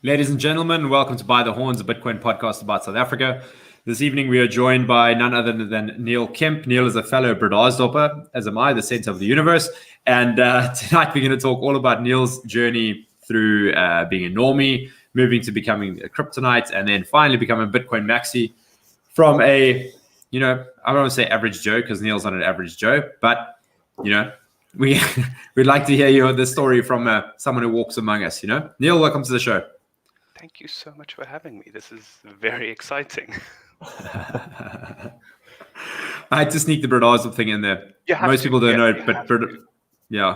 Ladies and gentlemen, welcome to By the Horns, a Bitcoin podcast about South Africa. This evening we are joined by none other than Niel Kemp. Niel is a fellow Bredasdorper, as am I, the center of the universe. And tonight we're going to talk all about Niel's journey through being a normie, moving to becoming a kryptonite, and then finally becoming a Bitcoin maxi from I don't want to say average Joe because Niel's not an average Joe, but, we'd like to hear the story from someone who walks among us, Niel, welcome to the show. Thank you so much for having me. This is very exciting. I had to sneak the Bredasdorp thing in there. Most people don't know it, but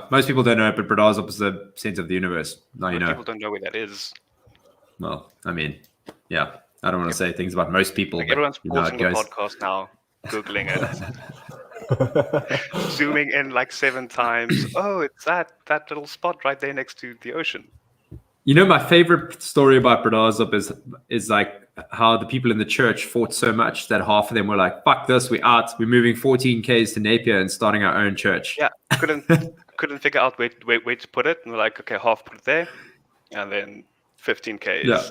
most people don't know it, but Bredasdorp is the center of the universe. Now you know. People don't know where that is. Well, I mean, I don't want to say things about most people. Like everyone's pausing the podcast now, Googling it, zooming in like 7 times. Oh, it's that little spot right there next to the ocean. My favorite story about Bredasdorp is like how the people in the church fought so much that half of them were like, "Fuck this, we're out. We're moving 14 k's to Napier and starting our own church." Yeah, couldn't figure out where to put it, and we're like, okay, half put it there, and then 15 k's. Yeah.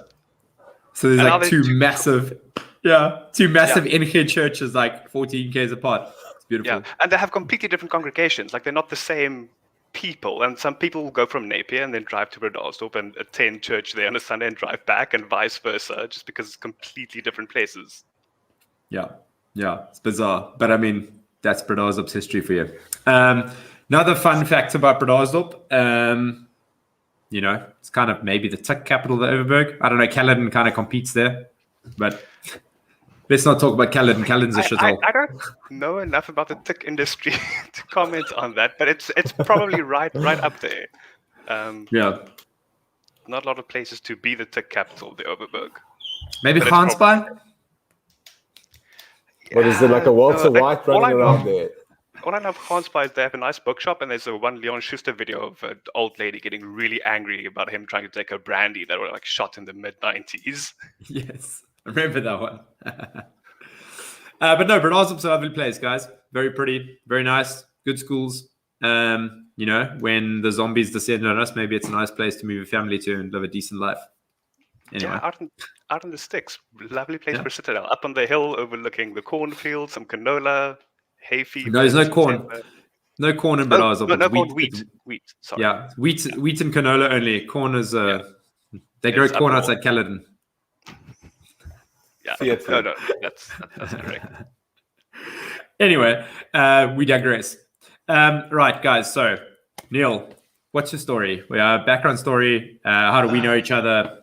So there's like two massive in-here churches, like 14 k's apart. It's beautiful. Yeah, and they have completely different congregations. Like they're not the same people, and some people will go from Napier and then drive to Bredasdorp and attend church there on a Sunday and drive back, and vice versa, just because it's completely different places. Yeah, it's bizarre, but I mean that's Bredasdorp's history for you. Another fun fact about Bredasdorp, it's kind of maybe the tech capital of the Overberg. I don't know, Caledon kind of competes there, but let's not talk about Caledon. Caledon's a shithole. I don't know enough about the tech industry to comment on that, but it's probably right up there. Not a lot of places to be the tech capital of the Overberg. Maybe Gansbaai? But is it like a Walter White running around there? All I know of Gansbaai is they have a nice bookshop, and there's a one Leon Schuster video of an old lady getting really angry about him trying to take her brandy that were like shot in the mid-90s. Yes, I remember that one. But no, Bredasdorp's a lovely place, guys. Very pretty, very nice, good schools. When the zombies descend on us, maybe it's a nice place to move a family to and live a decent life. Anyway. Yeah, out in the sticks. Lovely place for citadel. Up on the hill overlooking the cornfield, some canola, hay fever. No, there's no corn. No corn in Bredasdorp. No corn, wheat. Sorry. Yeah, wheat and canola only. Corn is they grow corn outside Caledon. Yeah, no, that's correct. Anyway, we digress. Right, guys. So, Niel, what's your story? Background story. How do we know each other?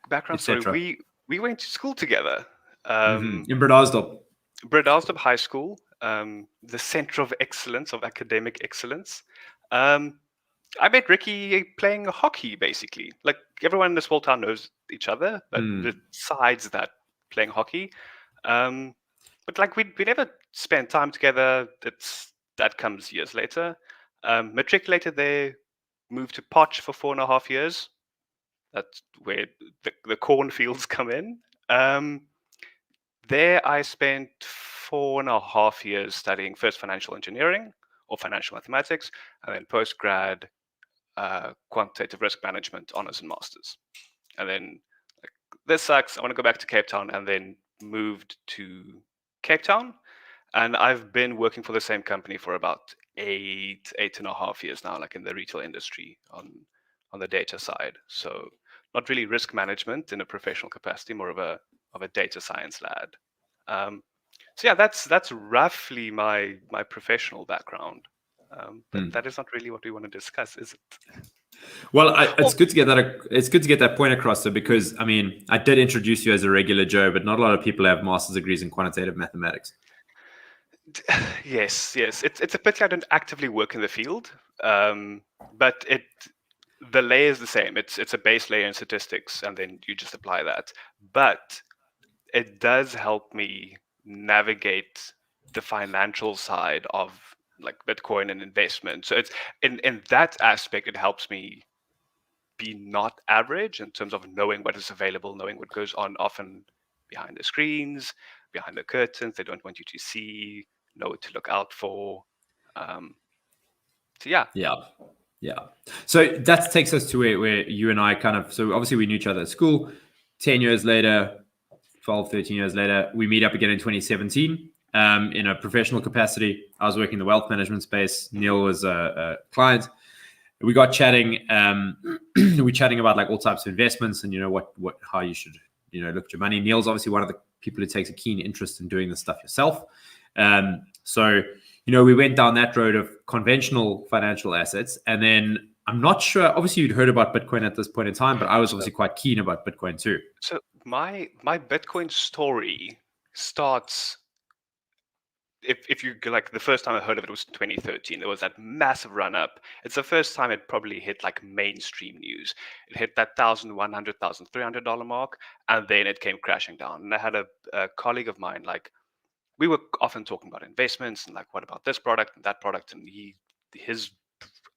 Background story. We went to school together. In Bredasdorp. Bredasdorp High School, the center of excellence, of academic excellence. I met Ricki playing hockey, basically. Like everyone in this small town knows each other, but besides that, playing hockey. But like we never spent time together. That comes years later. Matriculated there, moved to Potch for 4.5 years. That's where the cornfields come in. There I spent 4.5 years studying first financial engineering or financial mathematics, and then post-grad quantitative risk management, honors and masters. And then this sucks, I want to go back to Cape Town, and then moved to Cape Town. And I've been working for the same company for about 8.5 years now, like in the retail industry on the data side. So not really risk management in a professional capacity, more of a data science lad. So yeah, that's roughly my professional background. But that is not really what we want to discuss, is it? Well, it's good to get that. It's good to get that point across, though, because I mean, I did introduce you as a regular Joe, but not a lot of people have master's degrees in quantitative mathematics. Yes. It's a pity I don't actively work in the field, but the layer is the same. It's a base layer in statistics, and then you just apply that. But it does help me navigate the financial side of like Bitcoin and investment. So it's in that aspect, it helps me be not average in terms of knowing what is available, knowing what goes on often behind the screens, behind the curtains. They don't want you to see, know what to look out for. So yeah. Yeah. So that takes us to where you and I kind of, so obviously we knew each other at school. 10 years later, 12, 13 years later, we meet up again in 2017 in a professional capacity. I was working in the wealth management space. Niel was a client. We got chatting. We're chatting about like all types of investments and, you know, how you should, you know, look at your money. Niel's obviously one of the people who takes a keen interest in doing this stuff yourself. So, you know, we went down that road of conventional financial assets. And then I'm not sure, obviously you'd heard about Bitcoin at this point in time, but I was obviously quite keen about Bitcoin too. So my Bitcoin story starts, if you like, the first time I heard of it was 2013. There was that massive run up. It's the first time it probably hit like mainstream news. It hit that $1,100, $1,300 mark, and then it came crashing down. And I had a colleague of mine, like, we were often talking about investments and like, what about this product and that product? And his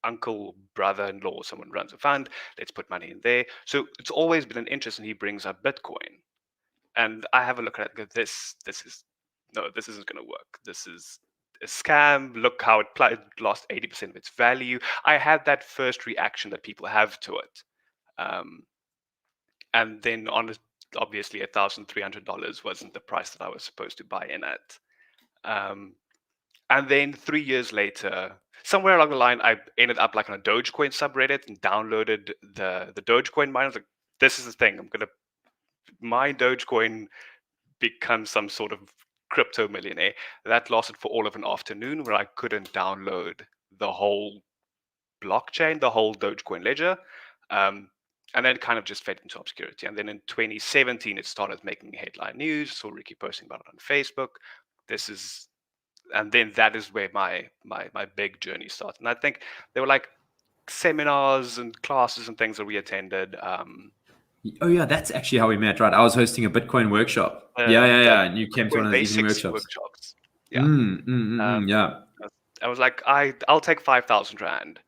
uncle, brother-in-law, someone runs a fund. Let's put money in there. So it's always been an interest, and he brings up Bitcoin, and I have a look at it. And go, this isn't going to work. This is a scam. Look how it lost 80% of its value. I had that first reaction that people have to it, and then obviously $1,300 wasn't the price that I was supposed to buy in at. And then 3 years later, somewhere along the line, I ended up like on a Dogecoin subreddit and downloaded the Dogecoin miner. I was like, this is the thing. I'm gonna mine Dogecoin, become some sort of crypto millionaire. That lasted for all of an afternoon where I couldn't download the whole blockchain, the whole Dogecoin ledger. And then kind of just fed into obscurity. And then in 2017, it started making headline news. Saw Ricki posting about it on Facebook. And then that is where my big journey started. And I think there were like seminars and classes and things that we attended. Oh yeah, that's actually how we met, right? I was hosting a Bitcoin workshop. Yeah. And you came to one of the evening workshops. Yeah. Yeah. I was like, I'll take 5,000 Rand,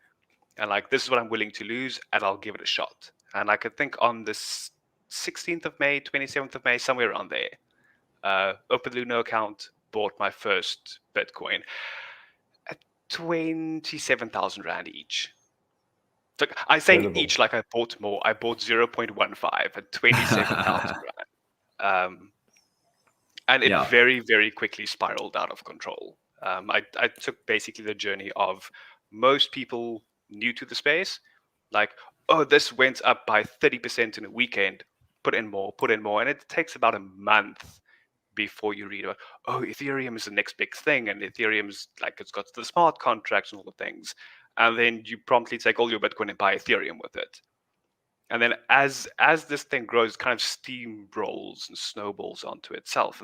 and like, this is what I'm willing to lose, and I'll give it a shot. And I could think on this 16th of May, 27th of May, somewhere around there, opened the Luno account, bought my first Bitcoin at 27,000 Rand each. So I say Incredible. each like I bought more. I bought 0.15 at 27,000 Rand. And it very, very quickly spiraled out of control. I took basically the journey of most people new to the space, like, oh, this went up by 30% in a weekend, put in more. And it takes about a month before you read about, oh, Ethereum is the next big thing, and Ethereum's like, it's got the smart contracts and all the things. And then you promptly take all your Bitcoin and buy Ethereum with it. And then as this thing grows, it kind of steamrolls and snowballs onto itself.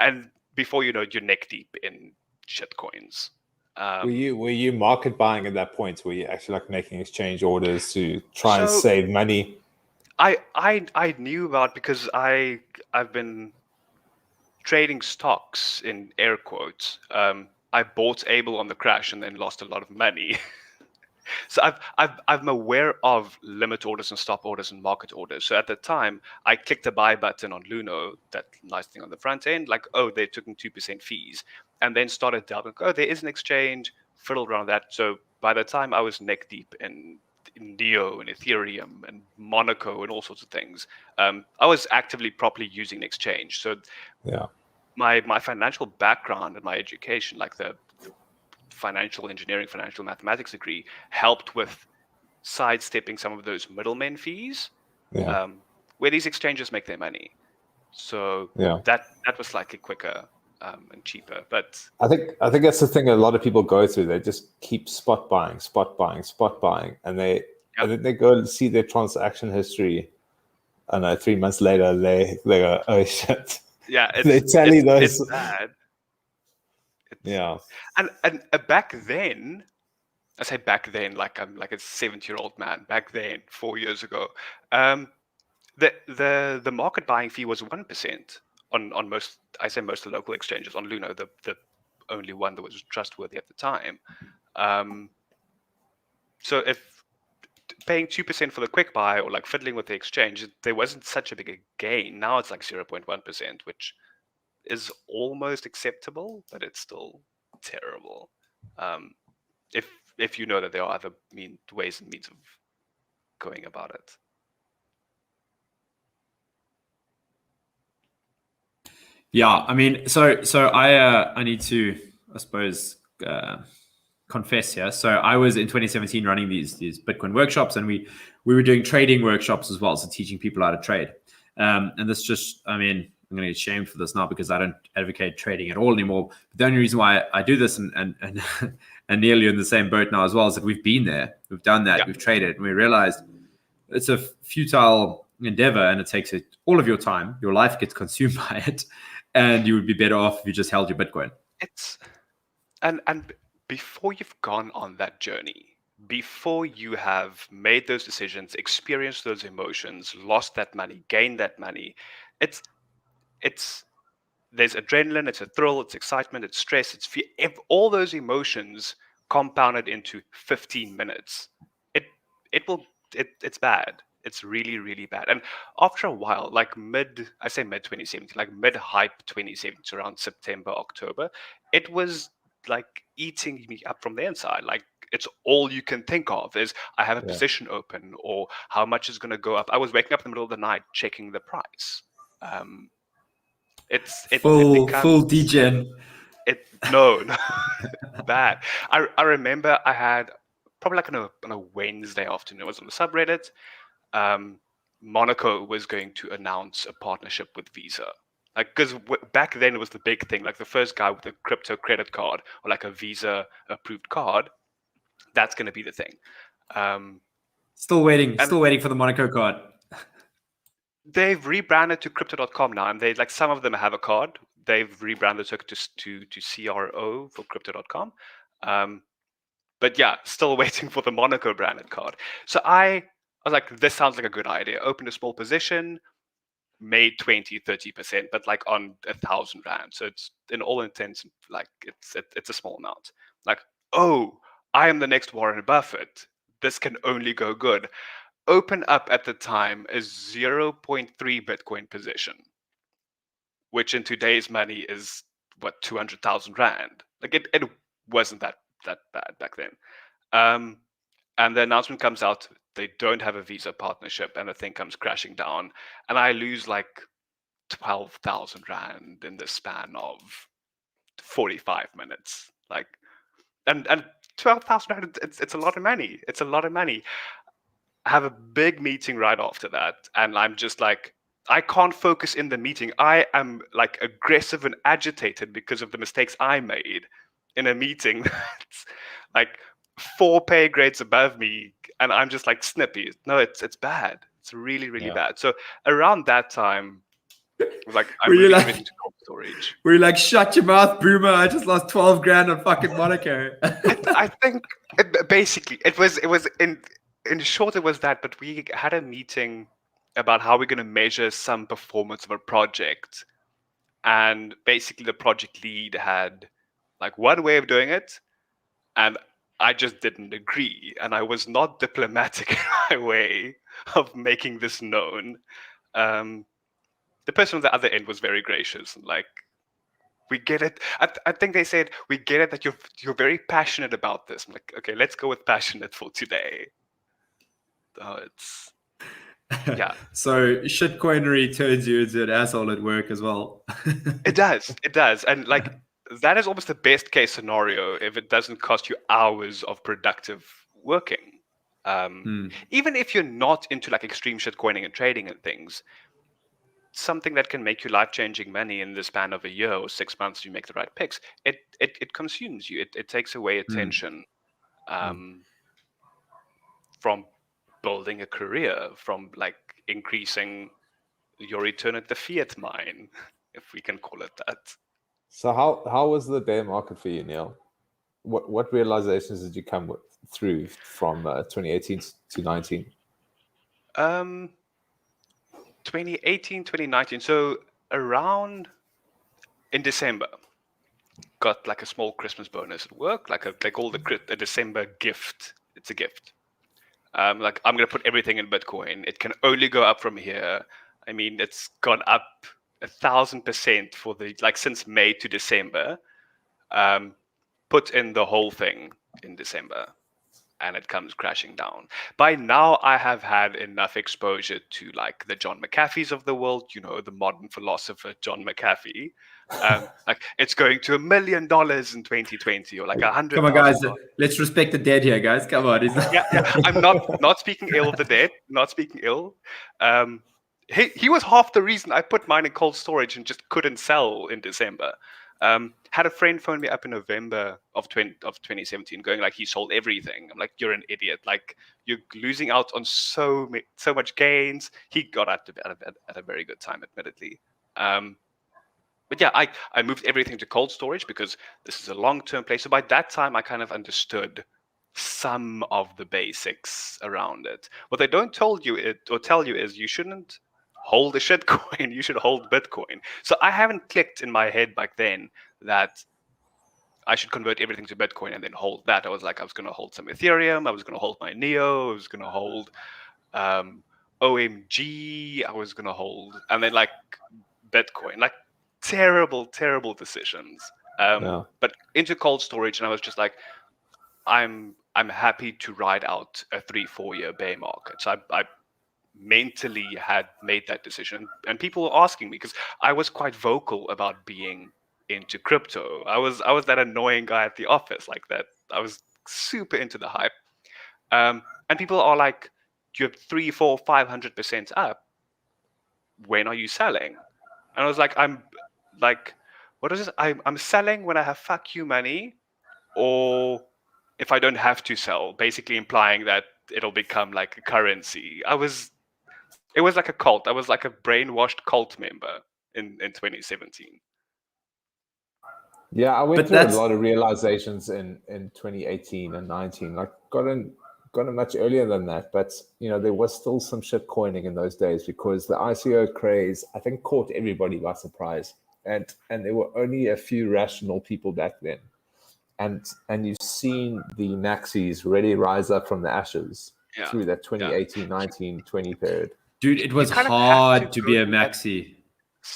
And before you know it, you're neck deep in shitcoins. Were you market buying at that point? Were you actually like making exchange orders to try and save money? I knew about, because I've been trading stocks in air quotes. I bought Able on the crash and then lost a lot of money. So I'm aware of limit orders and stop orders and market orders. So at the time, I clicked the buy button on Luno, that nice thing on the front end, like, oh, they're taking 2% fees, and then started delving. Oh, there is an exchange, fiddled around that. So by the time I was neck deep in Neo and Ethereum and Monaco and all sorts of things, I was actively properly using exchange. So yeah, my financial background and my education, like the financial engineering, financial mathematics degree, helped with sidestepping some of those middlemen fees, where these exchanges make their money. So that was slightly quicker and cheaper. But I think that's the thing a lot of people go through. They just keep spot buying, and then they go and see their transaction history. And 3 months later, they go, oh shit. Yeah, they tally those. It's bad. And back then, I say back then, like I'm like a 70-year-old man. Back then, 4 years ago, the market buying fee was 1% on most. I say most of the local exchanges. On Luno, the only one that was trustworthy at the time. So if paying 2% for the quick buy, or like fiddling with the exchange, there wasn't such a big a gain. Now it's like 0.1%, which is almost acceptable, but it's still terrible. if you know that there are other ways and means of going about it. Yeah, I mean, so I need to, I suppose, confess here. So I was in 2017 running these Bitcoin workshops, and we were doing trading workshops as well, so teaching people how to trade. And this just, I mean, I'm going to get shamed for this now because I don't advocate trading at all anymore. But the only reason why I do this, and and nearly in the same boat now as well, is that we've been there, we've done that, we've traded, and we realized it's a futile endeavor, and it takes all of your time. Your life gets consumed by it, and you would be better off if you just held your Bitcoin. It's and before you've gone on that journey, before you have made those decisions, experienced those emotions, lost that money, gained that money, it's there's adrenaline, it's a thrill, it's excitement, it's stress, it's fear, all those emotions compounded into 15 minutes. It's bad. It's really, really bad. And after a while, like mid 2017, like mid hype 2017, around September, October, it was like eating me up from the inside. Like it's all you can think of is I have a position open, or how much is going to go up. I was waking up in the middle of the night checking the price. Full degen. No, bad. I remember I had probably like on a Wednesday afternoon. It was on the subreddit. Monaco was going to announce a partnership with Visa. Like, because back then it was the big thing. Like the first guy with a crypto credit card or like a Visa approved card, that's going to be the thing. Still waiting for the Monaco card. They've rebranded to crypto.com now, and they like some of them have a card. They've rebranded to CRO for crypto.com. But yeah, still waiting for the Monaco branded card. So I was like, this sounds like a good idea. Opened a small position, made 20-30%, but like on 1,000 rand. So it's in all intents, like it's a small amount. Like, oh, I am the next Warren Buffett. This can only go good. Open up at the time a 0.3 Bitcoin position, which in today's money is what, 200,000 rand. Like it wasn't that bad back then. And the announcement comes out, they don't have a Visa partnership, and the thing comes crashing down, and I lose like 12,000 rand in the span of 45 minutes. Like, and 12,000 rand, it's a lot of money. It's a lot of money. I have a big meeting right after that, and I'm just like, I can't focus in the meeting. I am like aggressive and agitated because of the mistakes I made in a meeting that's like 4 pay grades above me, and I'm just like snippy. No, it's bad. It's really, really bad. So around that time, it was like I'm really committing to cold storage. Were you like, shut your mouth, boomer? I just lost 12 grand on fucking Monaco. I think basically it was in short it was that, but we had a meeting about how we're going to measure some performance of a project, and basically the project lead had like one way of doing it, and I just didn't agree, and I was not diplomatic in my way of making this known. The person on the other end was very gracious, and like, we get it. I think they said, we get it that you're very passionate about this. I'm like, okay, let's go with passionate for today. Oh, it's yeah. So shitcoinery turns you into an asshole at work as well. It does, and like that is almost the best case scenario if it doesn't cost you hours of productive working. Even if you're not into like extreme shitcoining and trading and things, something that can make you life-changing money in the span of a year or 6 months, you make the right picks. It consumes you. It takes away attention from building a career, from like increasing your return at the fiat mine, if we can call it that. So how was the bear market for you, Niel? What realizations did you come through from 2018 to 19? 2018, 2019. So around in December, got like a small Christmas bonus at work, like they call a December gift. It's a gift. Like, I'm gonna put everything in Bitcoin. It can only go up from here. I mean, it's gone up 1,000% for the like since May to December. Put in the whole thing in December. and it comes crashing down. By now, I have had enough exposure to like the John McAfees of the world, the modern philosopher John McAfee. Like it's going to $1 million in 2020, or like Come on, guys. $100,000. Let's respect the dead here, guys. Come on. Yeah. I'm not speaking ill of the dead. Not speaking ill. He was half the reason I put mine in cold storage and just couldn't sell in December. Had a friend phone me up in November of 2017, going like he sold everything. I'm like, you're an idiot. Like you're losing out on so much gains. He got out at a very good time, admittedly. But yeah, I moved everything to cold storage because this is a long-term play. So by that time, I kind of understood some of the basics around it. What they don't tell you is you shouldn't hold a shitcoin. You should hold Bitcoin. So I haven't clicked in my head back then that I should convert everything to Bitcoin and then hold that. I was like, I was going to hold some Ethereum. I was going to hold my Neo. I was going to hold OMG. I was going to hold, and then like Bitcoin. Like terrible decisions. But into cold storage, and I was just like, I'm happy to ride out a 3-4 year bear market. So I mentally had made that decision, and people were asking me because I was quite vocal about being into crypto. I was that annoying guy at the office, like that. I was super into the hype, and people are like, "You have 3, 4, 500% up. When are you selling?" And I was like, "I'm like, what is it? I'm selling when I have fuck you money, or if I don't have to sell." Basically implying that it'll become like a currency. It was like a cult. I was like a brainwashed cult member in 2017. Yeah, I went through a lot of realizations in 2018 and 19. Like got in much earlier than that, but there was still some shit coining in those days because the ICO craze, I think, caught everybody by surprise, and there were only a few rational people back then, and you've seen the maxis really rise up from the ashes through that 2018, 19, 20 period. Dude, it was hard to be a maxi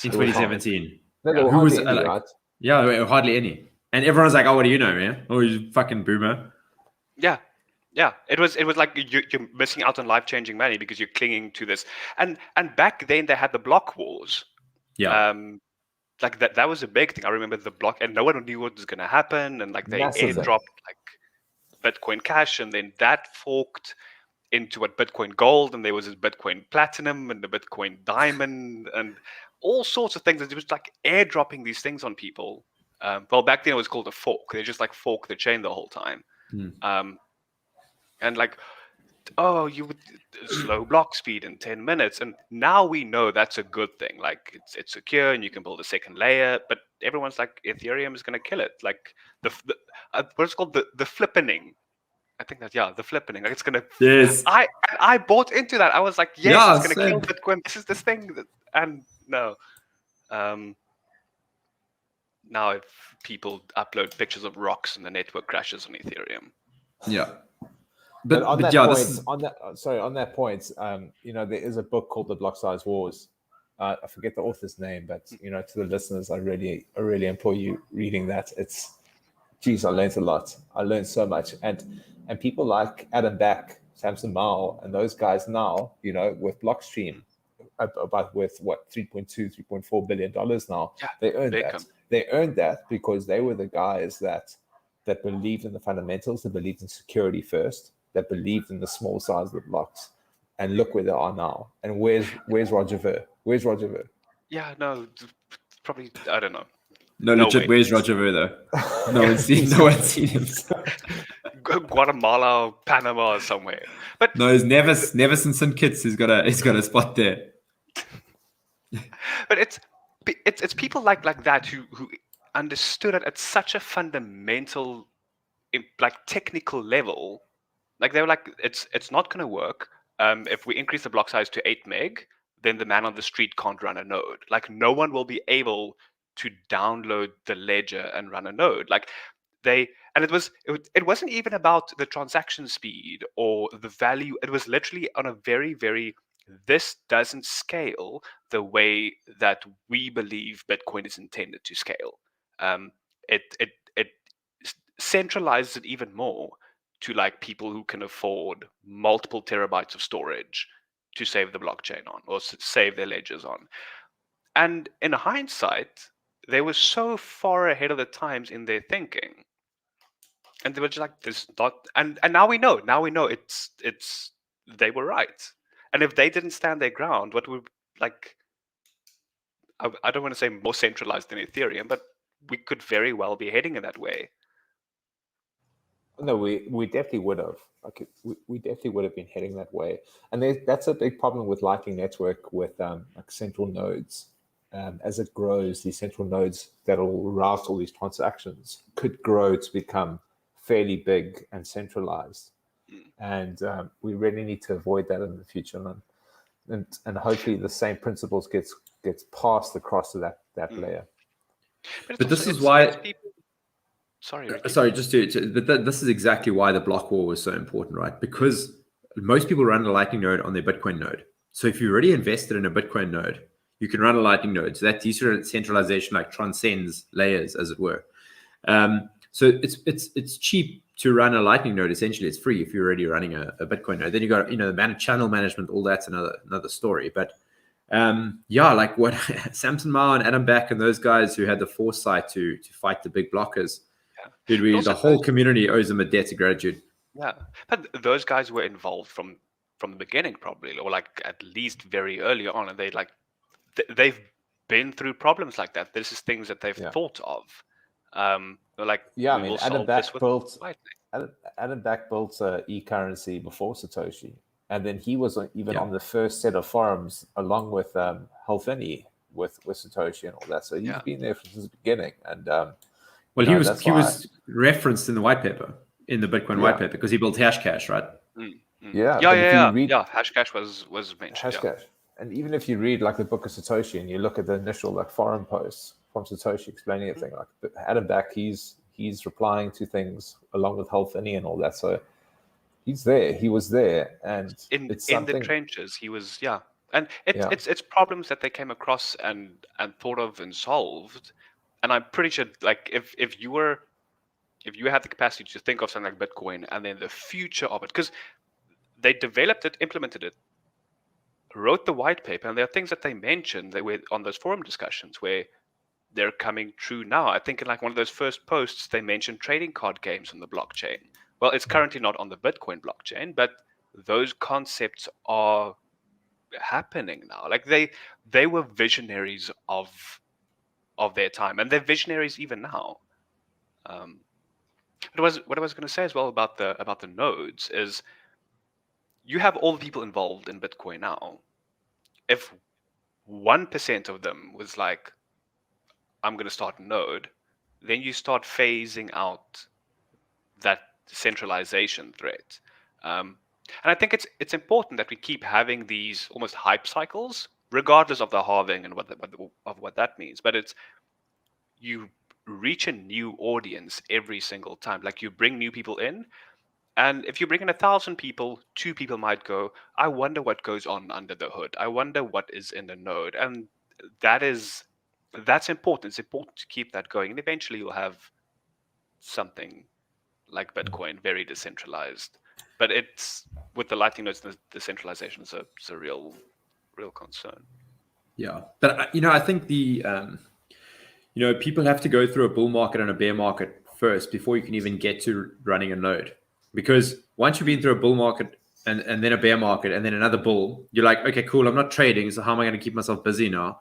in 2017. No, there were hardly any, right? Yeah, hardly any. And everyone's like, "Oh, what do you know, man? Oh, you fucking boomer." Yeah. It was like you're missing out on life-changing money because you're clinging to this. And back then they had the block wars. Yeah. Like that was a big thing. I remember the block, and no one knew what was going to happen. And like they airdropped like Bitcoin Cash, and then that forked into what Bitcoin Gold, and there was this Bitcoin Platinum and the Bitcoin Diamond and all sorts of things. It was like airdropping these things on people. Well, back then it was called a fork. They just like fork the chain the whole time. And like, oh, you would slow block speed in 10 minutes. And now we know that's a good thing. Like it's secure and you can build a second layer, but everyone's like, Ethereum is going to kill it. Like what's called the flippening. I think that, the flippening. Like it's going to, yes. I bought into that. I was like, yes, it's going to kill Bitcoin. This is this thing. And no. Now if people upload pictures of rocks and the network crashes on Ethereum. Yeah. But on that point, there is a book called The Block Size Wars. I forget the author's name, but to the listeners, I really implore you reading that. I learned a lot. I learned so much, and people like Adam Back, Samson Mao, and those guys now, with Blockstream, about with what $3.4 billion now. Yeah, they earned that. They earned that because they were the guys that believed in the fundamentals, that believed in security first, that believed in the small size of the blocks. And look where they are now. And where's Roger Ver? Where's Roger Ver? Yeah, no, probably, I don't know. No, legit, where's Roger Ver though? No one's seen him. Guatemala or Panama or somewhere. But no, it's never since St. Kitts he's got a spot there. But it's people like that who understood it at such a fundamental, like technical level. Like they were like, it's not going to work. If we increase the block size to 8 meg, then the man on the street can't run a node. Like no one will be able to download the ledger and run a node. Like it wasn't even about the transaction speed or the value. It was literally on a very, very, this doesn't scale the way that we believe Bitcoin is intended to scale. It centralizes it even more to like people who can afford multiple terabytes of storage to save the blockchain on or save their ledgers on. And in hindsight, they were so far ahead of the times in their thinking. And they were just like, this not, and now we know it's they were right. And if they didn't stand their ground, what would, like, I don't want to say more centralized than Ethereum, but we could very well be heading in that way. No, we definitely would have. Like, we definitely would have been heading that way. And that's a big problem with Lightning Network with like central nodes. As it grows, these central nodes that'll route all these transactions could grow to become fairly big and centralized. And we really need to avoid that in the future. And hopefully the same principles gets passed across to that layer. But this is why. Sorry, Ricki. Sorry, just but this is exactly why the block war was so important, right? Because most people run a Lightning node on their Bitcoin node. So if you're already invested in a Bitcoin node, you can run a Lightning node. So that decentralization like transcends layers, as it were. So it's cheap to run a Lightning node. Essentially, it's free if you're already running a Bitcoin node. Then you got channel management, all that's another story. But like what Samson Mao and Adam Back and those guys who had the foresight to fight the big blockers. Dude, the whole community owes them a debt of gratitude. Yeah, but those guys were involved from the beginning, probably, or like at least very early on, and they've been through problems like that. This is things that they've thought of. They're like, I mean, Adam Back built e-currency before Satoshi, and then he was even on the first set of forums along with Helfini with Satoshi and all that. So he's been there since the beginning, and. Well, he was referenced in the white paper, in the Bitcoin white paper, because he built Hashcash, right? Yeah. Hashcash was mentioned. Hashcash, and even if you read like the Book of Satoshi and you look at the initial like forum posts from Satoshi explaining everything, like Adam Back, he's replying to things along with Helfini and all that. So he's there. He was there, and in the trenches, he was. And it's problems that they came across and thought of and solved. And I'm pretty sure, like, if you had the capacity to think of something like Bitcoin and then the future of it, because they developed it, implemented it, wrote the white paper, and there are things that they mentioned that were on those forum discussions where they're coming true now. I think in like one of those first posts, they mentioned trading card games on the blockchain. Well, it's currently not on the Bitcoin blockchain, but those concepts are happening now. Like they were visionaries of their time, and they're visionaries even now. What I was going to say as well about the nodes is you have all the people involved in Bitcoin now. If 1% of them was like, I'm going to start a node, then you start phasing out that centralization threat. And I think it's important that we keep having these almost hype cycles, regardless of the halving and what that means. But it's, you reach a new audience every single time. Like, you bring new people in, and if you bring in 1,000 people, 2 people might go, I wonder what goes on under the hood. I wonder what is in the node. And that's important. It's important to keep that going. And eventually you'll have something like Bitcoin, very decentralized. But it's, with the Lightning nodes, the decentralization is a real concern. Yeah. But, I think the... people have to go through a bull market and a bear market first before you can even get to running a node. Because once you've been through a bull market and then a bear market and then another bull, you're like, okay, cool, I'm not trading, so how am I going to keep myself busy now?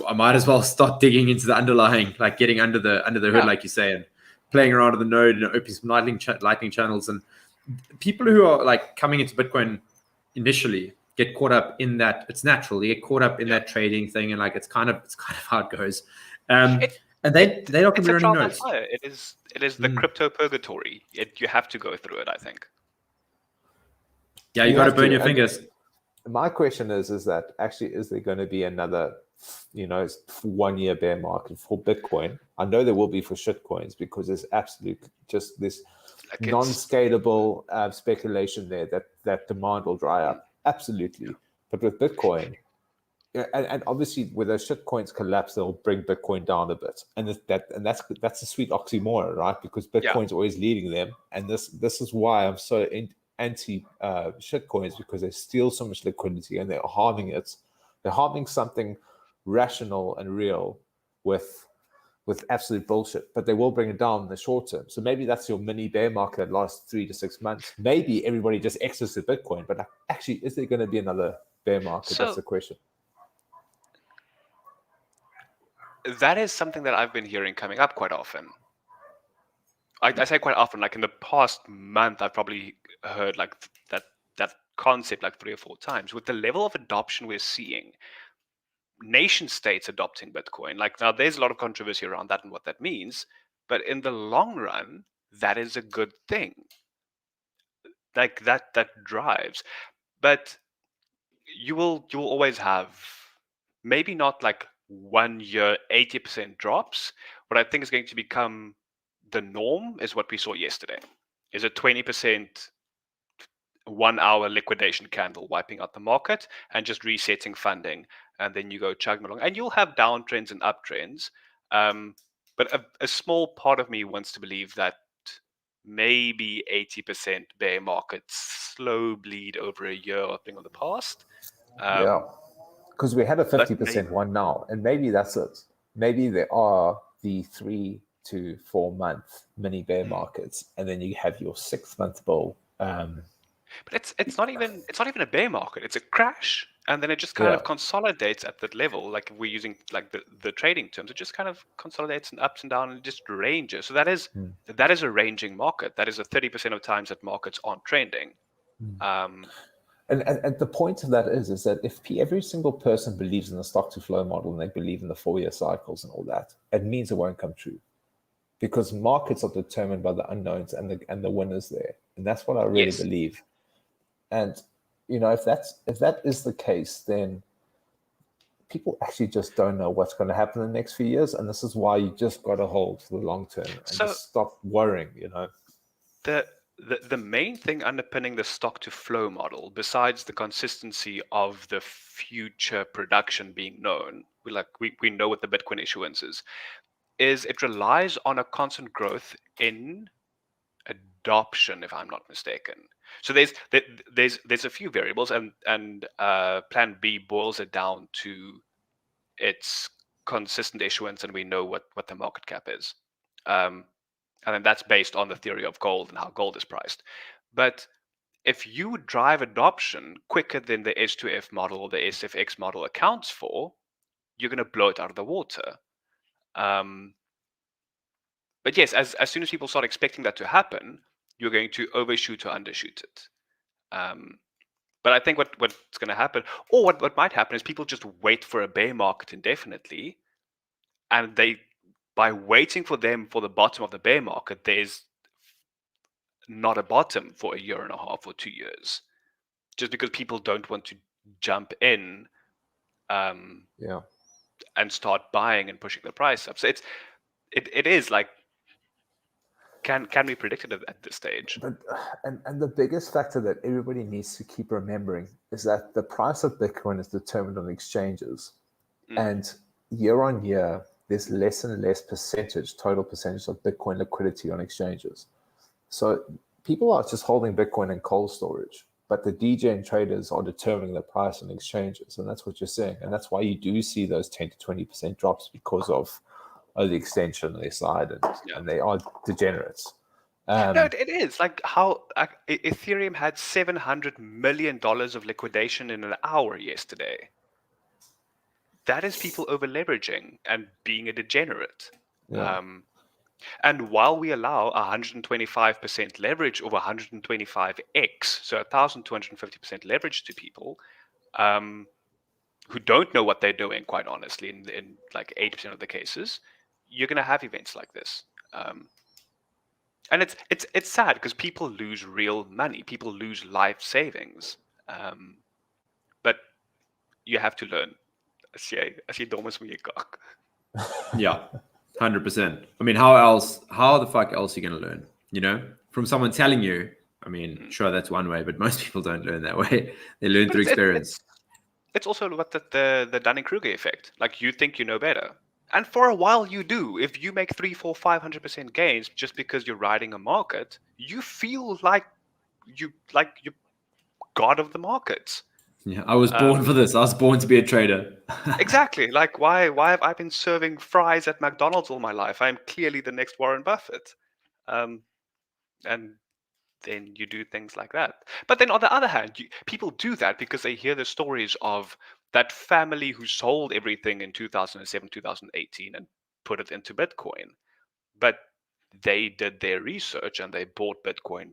I might as well start digging into the underlying, like getting under the hood, like you say, and playing around with the node and opening some lightning channels. And people who are like coming into Bitcoin initially get caught up in that. It's natural. They get caught up in that trading thing, and like it's kind of how it goes. And they're not going to be running nodes. It is the crypto purgatory. You have to go through it, I think. Yeah, you got to burn your fingers. My question is that actually, is there going to be another, 1 year bear market for Bitcoin? I know there will be for shitcoins, because there's absolute just this non-scalable speculation there that demand will dry up. Absolutely. But with Bitcoin, and obviously, when those shit coins collapse, they'll bring Bitcoin down a bit, and that's a sweet oxymoron, right? Because Bitcoin's always leading them, and this is why I'm so anti shit coins, because they steal so much liquidity and they're harming it. They're harming something rational and real with absolute bullshit, but they will bring it down in the short term. So maybe that's your mini bear market that lasts 3 to 6 months. Maybe everybody just exits the Bitcoin, but actually, is there going to be another bear market? That's the question. That is something that I've been hearing coming up quite often. I say quite often, like in the past month, I've probably heard like that concept like 3 or 4 times. With the level of adoption we're seeing, nation states adopting Bitcoin, like now there's a lot of controversy around that and what that means, but in the long run, that is a good thing. Like that drives. But you will always have, maybe not like 1 year 80% drops. What I think is going to become the norm is what we saw yesterday. Is a 20% 1 hour liquidation candle wiping out the market and just resetting funding, and then you go chugging along, and you'll have downtrends and uptrends. But a small part of me wants to believe that maybe 80% bear market slow bleed over a year opening on the past. Yeah, because we had a 50% one now, and maybe that's it. Maybe there are the 3 to 4 month mini bear markets, and then you have your 6 month bull. But it's not even a bear market. It's a crash, and then it just kind of consolidates at that level. Like if we're using like the trading terms, it just kind of consolidates and ups and down and just ranges. So that is a ranging market. That is a 30% of times that markets aren't trending. And the point of that is that if every single person believes in the stock to flow model and they believe in the 4-year cycles and all that, it means it won't come true, because markets are determined by the unknowns and the winners there, and that's what I really believe. And if that is the case, then people actually just don't know what's going to happen in the next few years, and this is why you just got to hold for the long term and just stop worrying. The main thing underpinning the stock to flow model, besides the consistency of the future production being known, we know what the Bitcoin issuance is it relies on a constant growth in adoption, if I'm not mistaken. So there's a few variables, and Plan B boils it down to its consistent issuance, and we know what the market cap is. And then that's based on the theory of gold and how gold is priced. But if you drive adoption quicker than the S2F model or the SFX model accounts for, you're going to blow it out of the water. But yes, as soon as people start expecting that to happen, you're going to overshoot or undershoot it. But I think what's going to happen, or what might happen, is people just wait for a bear market indefinitely, and by waiting for the bottom of the bear market, there's not a bottom for 1.5 years or 2 years, just because people don't want to jump in and start buying and pushing the price up. So it is like, can we predict it at this stage? But and the biggest factor that everybody needs to keep remembering is that the price of Bitcoin is determined on exchanges, and year on year there's less and less total percentage of Bitcoin liquidity on exchanges. So people are just holding Bitcoin in cold storage, but the DJ and traders are determining the price on exchanges, and that's what you're seeing, and that's why you do see those 10 to 20% drops, because of the extension on their side, and they are degenerates. No, it is like how Ethereum had $700 million of liquidation in an hour yesterday. That is people over leveraging and being a degenerate. And while we allow 125% leverage over 125x, so 1,250% leverage to people who don't know what they're doing, quite honestly, in like 80% of the cases, you're going to have events like this. And it's sad because people lose real money. People lose life savings. But you have to learn. As jy dom is, moet jy kak. Yeah, 100%. I mean, how the fuck else are you going to learn? From someone telling you. I mean, sure, that's one way, but most people don't learn that way. They learn through experience. it's also what the Dunning-Kruger effect. Like, you think you know better. And for a while you do. If you make 3, 4, 500% gains just because you're riding a market, you feel like you're god of the markets. Yeah, I was born for this. I was born to be a trader. Exactly. Like, why have I been serving fries at McDonald's all my life? I'm clearly the next Warren Buffett. And then you do things like that. But then on the other hand, people do that because they hear the stories of that family who sold everything in 2007, 2018 and put it into Bitcoin. But they did their research and they bought Bitcoin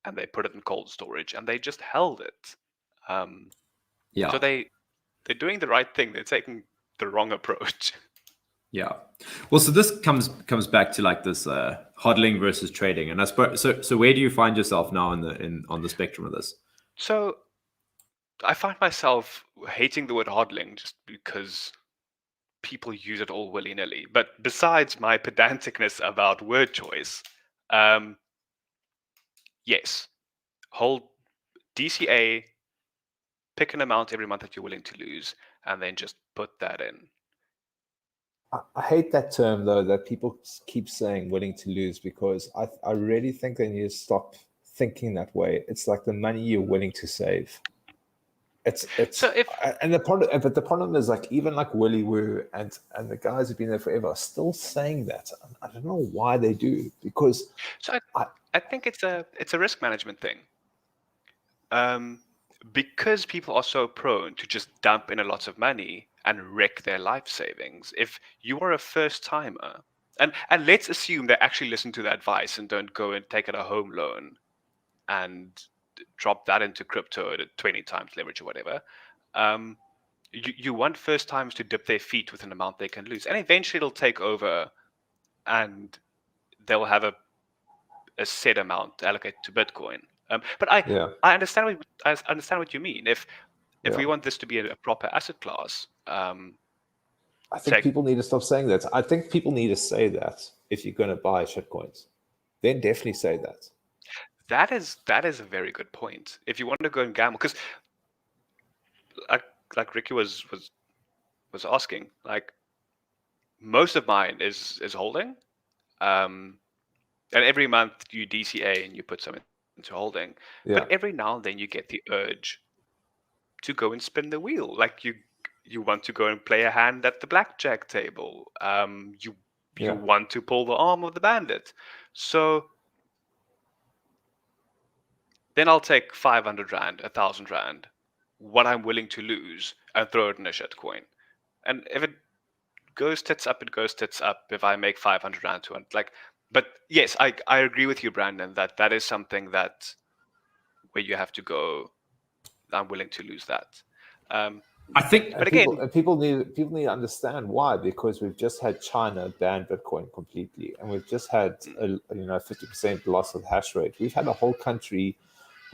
and they put it in cold storage and they just held it. Yeah. So they're doing the right thing. They're taking the wrong approach. Yeah. Well, so this comes back to like this hodling versus trading, and I suppose so. Where do you find yourself now on the spectrum of this? So I find myself hating the word hodling just because people use it all willy-nilly. But besides my pedanticness about word choice, yes, hold DCA, pick an amount every month that you're willing to lose, and then just put that in. I hate that term though, that people keep saying willing to lose, because I really think they need to stop thinking that way. It's like the money you're willing to save. And the problem is, like, even like Willy Woo and the guys who've been there forever are still saying that. I don't know why they do, because I think it's a risk management thing. Because people are so prone to just dump in a lot of money and wreck their life savings. If you are a first timer, and let's assume they actually listen to the advice and don't go and take out a home loan and drop that into crypto at 20 times leverage or whatever. You want first timers to dip their feet with an amount they can lose, and eventually it'll take over, and they'll have a set amount allocated to Bitcoin. But I understand what you mean. If we want this to be a proper asset class, I think people need to stop saying that. I think people need to say that if you're going to buy shitcoins, then definitely say that. That is a very good point. If you want to go and gamble, because like Ricki was asking, like, most of mine is holding, and every month you DCA and you put some into holding. Yeah. But every now and then you get the urge to go and spin the wheel. Like, you want to go and play a hand at the blackjack table. You want to pull the arm of the bandit. So then I'll take 500 Rand, 1,000 Rand, what I'm willing to lose, and throw it in a shitcoin. And if it goes tits up, it goes tits up. If I make 500 Rand to it, like, but yes, I agree with you, Brandon, that is something that where you have to go, I'm willing to lose that. I think, but again, people need to understand why, because we've just had China ban Bitcoin completely, and we've just had 50% loss of hash rate. We've had a whole country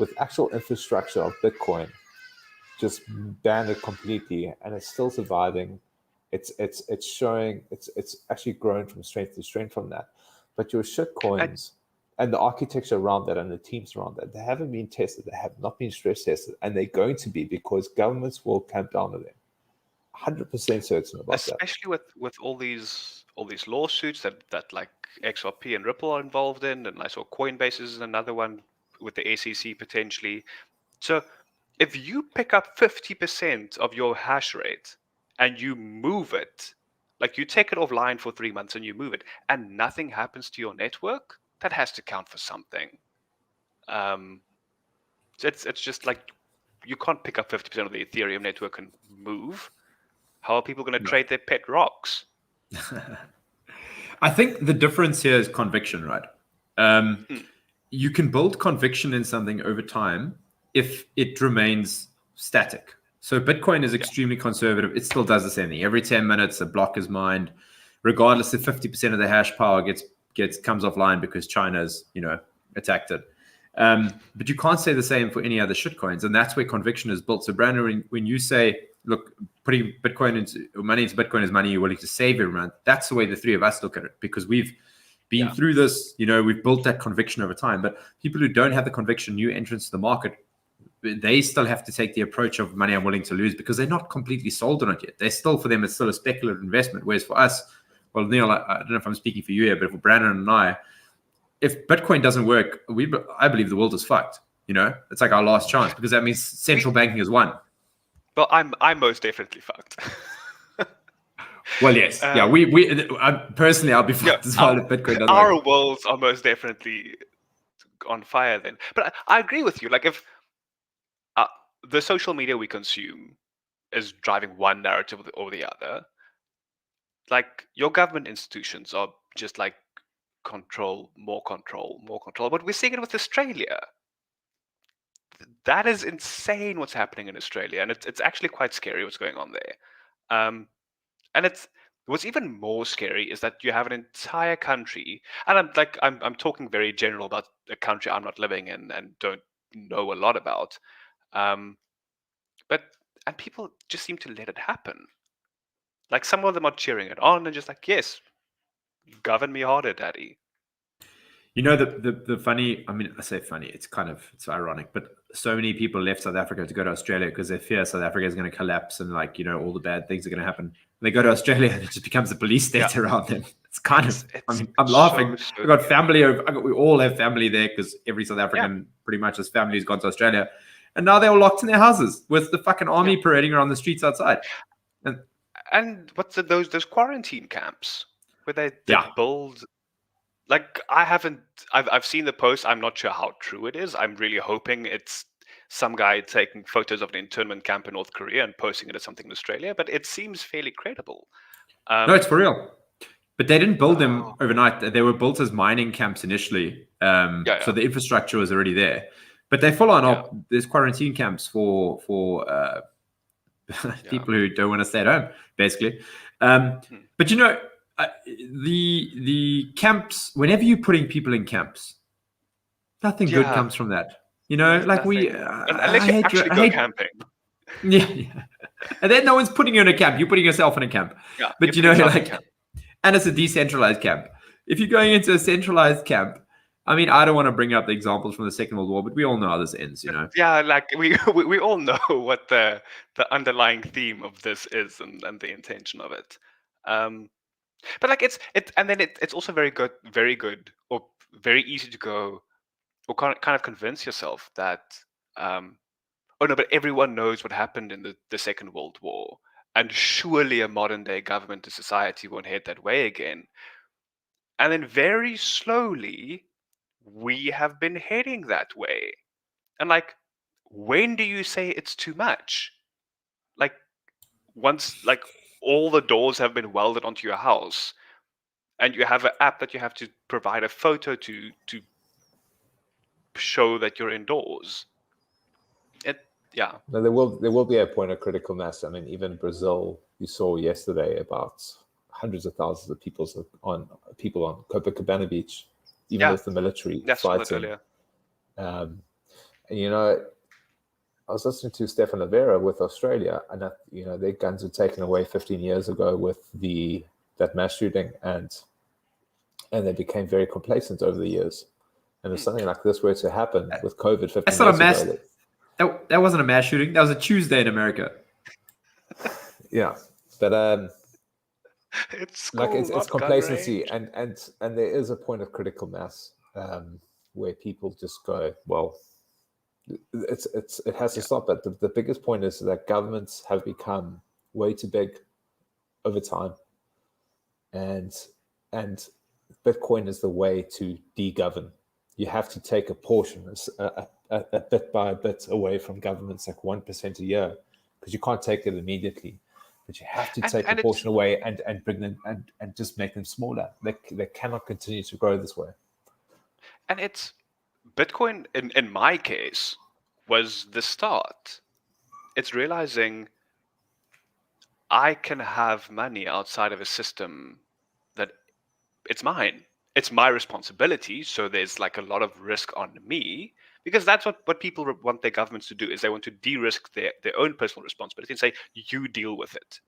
with actual infrastructure of Bitcoin just ban it completely, and it's still surviving. It's showing it's actually grown from strength to strength from that. But your shit coins and the architecture around that and the teams around that, they haven't been tested. They have not been stress tested, and they're going to be, because governments will clamp down on them. 100% certain about that. Especially with all these lawsuits that like XRP and Ripple are involved in, and I saw Coinbase is another one with the SEC potentially. So if you pick up 50% of your hash rate and you move it, like you take it offline for 3 months and you move it, and nothing happens to your network, that has to count for something. It's just like, you can't pick up 50% of the Ethereum network and move. How are people going to trade their pet rocks? I think the difference here is conviction, right? You can build conviction in something over time if it remains static. So Bitcoin is extremely conservative. It still does the same thing. Every 10 minutes, a block is mined, regardless if 50% of the hash power comes offline because China's attacked it. But you can't say the same for any other shitcoins, and that's where conviction is built. So Brandon, when you say, look, putting money into Bitcoin is money you're willing to save every month, that's the way the three of us look at it, because we've been through this, we've built that conviction over time. But people who don't have the conviction, new entrants to the market, they still have to take the approach of money I'm willing to lose because they're not completely sold on it yet. They're still, for them, it's still a speculative investment. Whereas for us, well, Niel, I don't know if I'm speaking for you here, but for Brandon and I, if Bitcoin doesn't work, I believe the world is fucked. It's like our last chance because that means central banking is won. Well, I'm most definitely fucked. Well, yes, yeah. Personally, I'll be fucked as well if Bitcoin doesn't our work. worlds are most definitely on fire then. But I agree with you. Like if the social media we consume is driving one narrative or the other, like your government institutions are just like control, more control, more control. But we're seeing it with Australia. That is insane what's happening in Australia, and it's actually quite scary what's going on there. And what's even more scary is that you have an entire country, and I'm talking very general about a country I'm not living in and don't know a lot about, but people just seem to let it happen. Like some of them are cheering it on and just like, yes, govern me harder, daddy. The funny, I mean, I say funny, it's ironic, but so many people left South Africa to go to Australia because they fear South Africa is going to collapse and all the bad things are going to happen. They go to Australia and it just becomes a police state around them. It's I'm laughing. So I've got family, we all have family there because every South African pretty much his family has gone to Australia. And now they're all locked in their houses with the fucking army parading around the streets outside. And what's those quarantine camps where they build... Like I've seen the post. I'm not sure how true it is. I'm really hoping it's some guy taking photos of an internment camp in North Korea and posting it as something in Australia, but it seems fairly credible. No, it's for real. But they didn't build them overnight. They were built as mining camps initially. So the infrastructure was already there. But they follow on up. There's quarantine camps for people who don't want to stay at home, basically. But the camps, whenever you're putting people in camps, nothing good comes from that. Like unless you actually go camping. Yeah. And then no one's putting you in a camp. You're putting yourself in a camp. Yeah, but and it's a decentralized camp. If you're going into a centralized camp, I mean, I don't want to bring up the examples from the Second World War, but we all know how this ends, Yeah, like we all know what the underlying theme of this is and the intention of it. But like it's also very good or very easy to go or kind of convince yourself that but everyone knows what happened in the Second World War, and surely a modern day government and society won't head that way again. And then very slowly we have been heading that way. And like, when do you say it's too much? Like once all the doors have been welded onto your house, and you have an app that you have to provide a photo to show that you're indoors. No, there will be a point of critical mass. I mean, even Brazil, you saw yesterday about hundreds of thousands of people on Copacabana Beach, even with the military fighting. I was listening to Stefan Oliveira with Australia, and their guns were taken away 15 years ago with that mass shooting, and they became very complacent over the years. And if something like this were to happen with COVID 15 That's years not a mass. ago, that wasn't a mass shooting. That was a Tuesday in America. Yeah, but it's complacency, and there is a point of critical mass where people just go, well, it has to stop. But the biggest point is that governments have become way too big over time, and Bitcoin is the way to de-govern. You have to take a portion, a bit by bit, away from governments, like 1% a year, because you can't take it immediately. But you have to take a portion away and bring them and just make them smaller. They cannot continue to grow this way. And it's Bitcoin, in my case, was the start. It's realizing I can have money outside of a system that it's mine. It's my responsibility. So there's like a lot of risk on me, because that's what people want their governments to do, is they want to de-risk their own personal responsibility and say, you deal with it.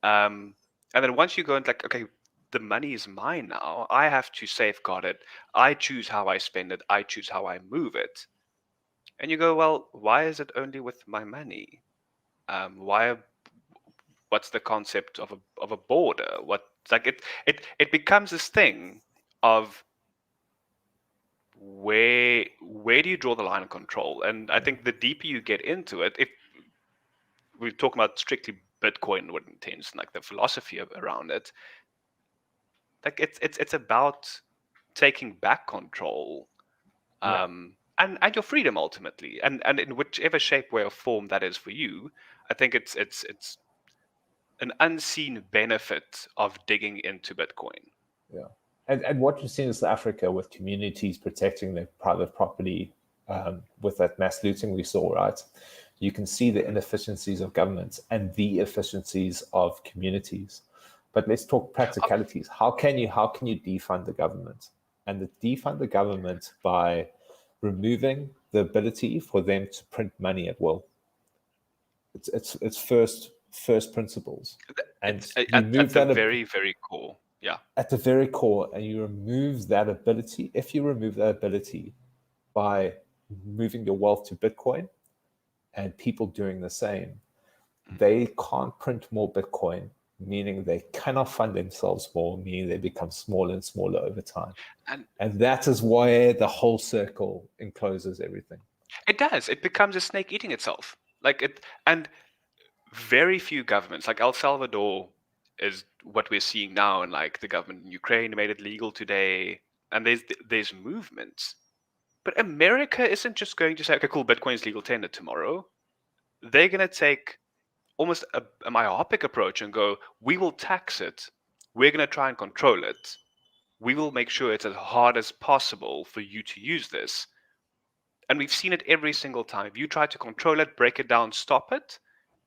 And then once you go and like, okay, the money is mine now. I have to safeguard it. I choose how I spend it. I choose how I move it. And you go, well, why is it only with my money? What's the concept of a border? It becomes this thing of where do you draw the line of control? And I think the deeper you get into it, if we're talking about strictly Bitcoin, what it intends, like the philosophy around it, like it's about taking back control, and your freedom ultimately, and in whichever shape, way, or form that is for you. I think it's an unseen benefit of digging into Bitcoin. Yeah. And what you've seen in South Africa with communities protecting their private property, with that mass looting we saw, right? You can see the inefficiencies of governments and the efficiencies of communities. But let's talk practicalities. How can you defund the government? And defund the government by removing the ability for them to print money at will. It's first principles. And at the very, very core. Yeah. At the very core, and you remove that ability. If you remove that ability by moving your wealth to Bitcoin and people doing the same, they can't print more Bitcoin, meaning they cannot fund themselves more, meaning they become smaller and smaller over time. And that is why the whole circle encloses everything. It does. It becomes a snake eating itself. And very few governments, like El Salvador is what we're seeing now, and like the government in Ukraine made it legal today, and there's movements. But America isn't just going to say, okay, cool, Bitcoin is legal tender tomorrow. They're going to take almost a myopic approach and go, we will tax it. We're going to try and control it. We will make sure it's as hard as possible for you to use this. And we've seen it every single time. If you try to control it, break it down, stop it,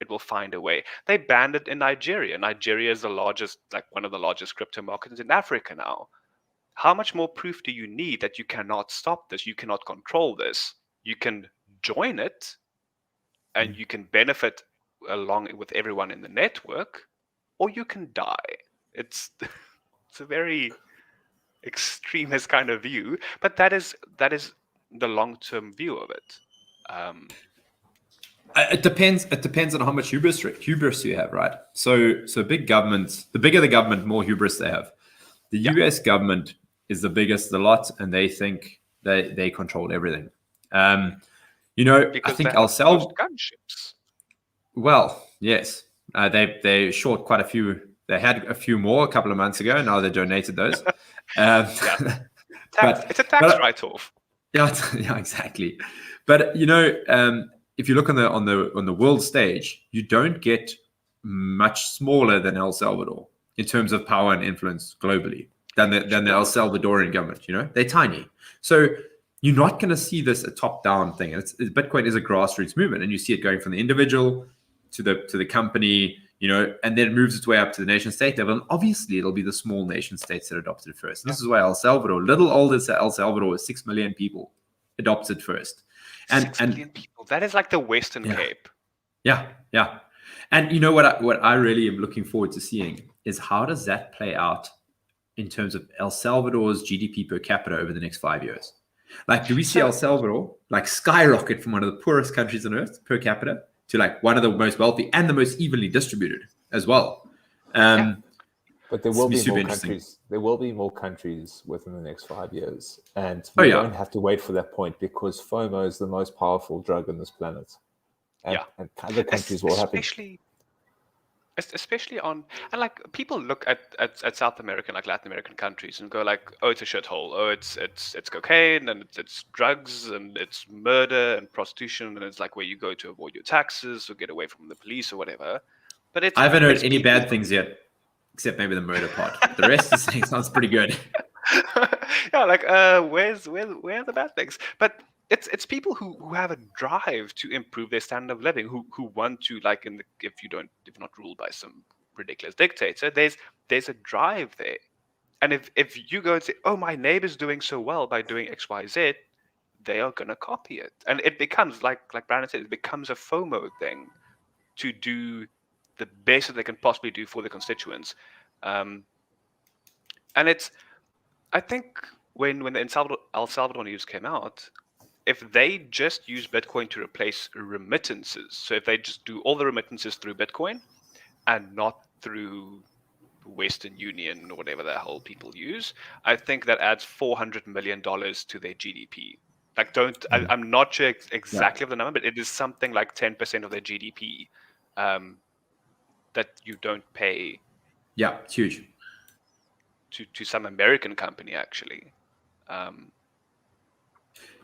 it will find a way. They banned it in Nigeria. Nigeria is one of the largest crypto markets in Africa now. How much more proof do you need that you cannot stop this? You cannot control this. You can join it, and you can benefit along with everyone in the network, or you can die. It's a very extremist kind of view, but that is the long-term view of it. It depends on how much hubris you have, right? So big governments, the bigger the government, more hubris they have. The US government is the biggest of the lot, and they think they control everything. Because I think El Salvador gunships. Well, yes, they short quite a few. They had a few more a couple of months ago. Now they donated those. It's a tax write-off. Yeah, exactly. But if you look on the world stage, you don't get much smaller than El Salvador in terms of power and influence globally than the El Salvadorian government. They're tiny, so you're not going to see this a top-down thing. Bitcoin is a grassroots movement, and you see it going from the individual to the company, and then it moves its way up to the nation state level. And obviously, it'll be the small nation states that adopted it first. And this is why El Salvador, little older El Salvador, with 6 million people, adopted first. And 6 million people. That is like the Western Cape. Yeah. And what I really am looking forward to seeing is how does that play out in terms of El Salvador's GDP per capita over the next 5 years? Like, do we see El Salvador skyrocket from one of the poorest countries on earth per capita to one of the most wealthy and the most evenly distributed as well? But there will be more countries. There will be more countries within the next 5 years, and we don't have to wait for that point, because FOMO is the most powerful drug on this planet. And other countries will happen. Especially on, and people look at South American, Latin American countries, and go oh, it's a shithole. Oh, it's cocaine, and it's drugs, and it's murder and prostitution, and it's where you go to avoid your taxes or get away from the police or whatever. But I haven't heard any bad things yet, except maybe the murder part. The rest of the thing sounds pretty good. Where's the bad things? But it's people who have a drive to improve their standard of living, who want to, if you're not ruled by some ridiculous dictator, there's a drive there. And if you go and say, oh, my neighbor's doing so well by doing XYZ, they are gonna copy it. And it becomes, like Brandon said, it becomes a FOMO thing to do the best that they can possibly do for the constituents. And I think when the El Salvador news came out, if they just use Bitcoin to replace remittances, so if they just do all the remittances through Bitcoin and not through Western Union or whatever the hell people use, I think that adds $400 million to their GDP. Like, I'm not sure exactly of the number, but it is something like 10% of their GDP that you don't pay. Yeah, it's huge. To some American company, actually.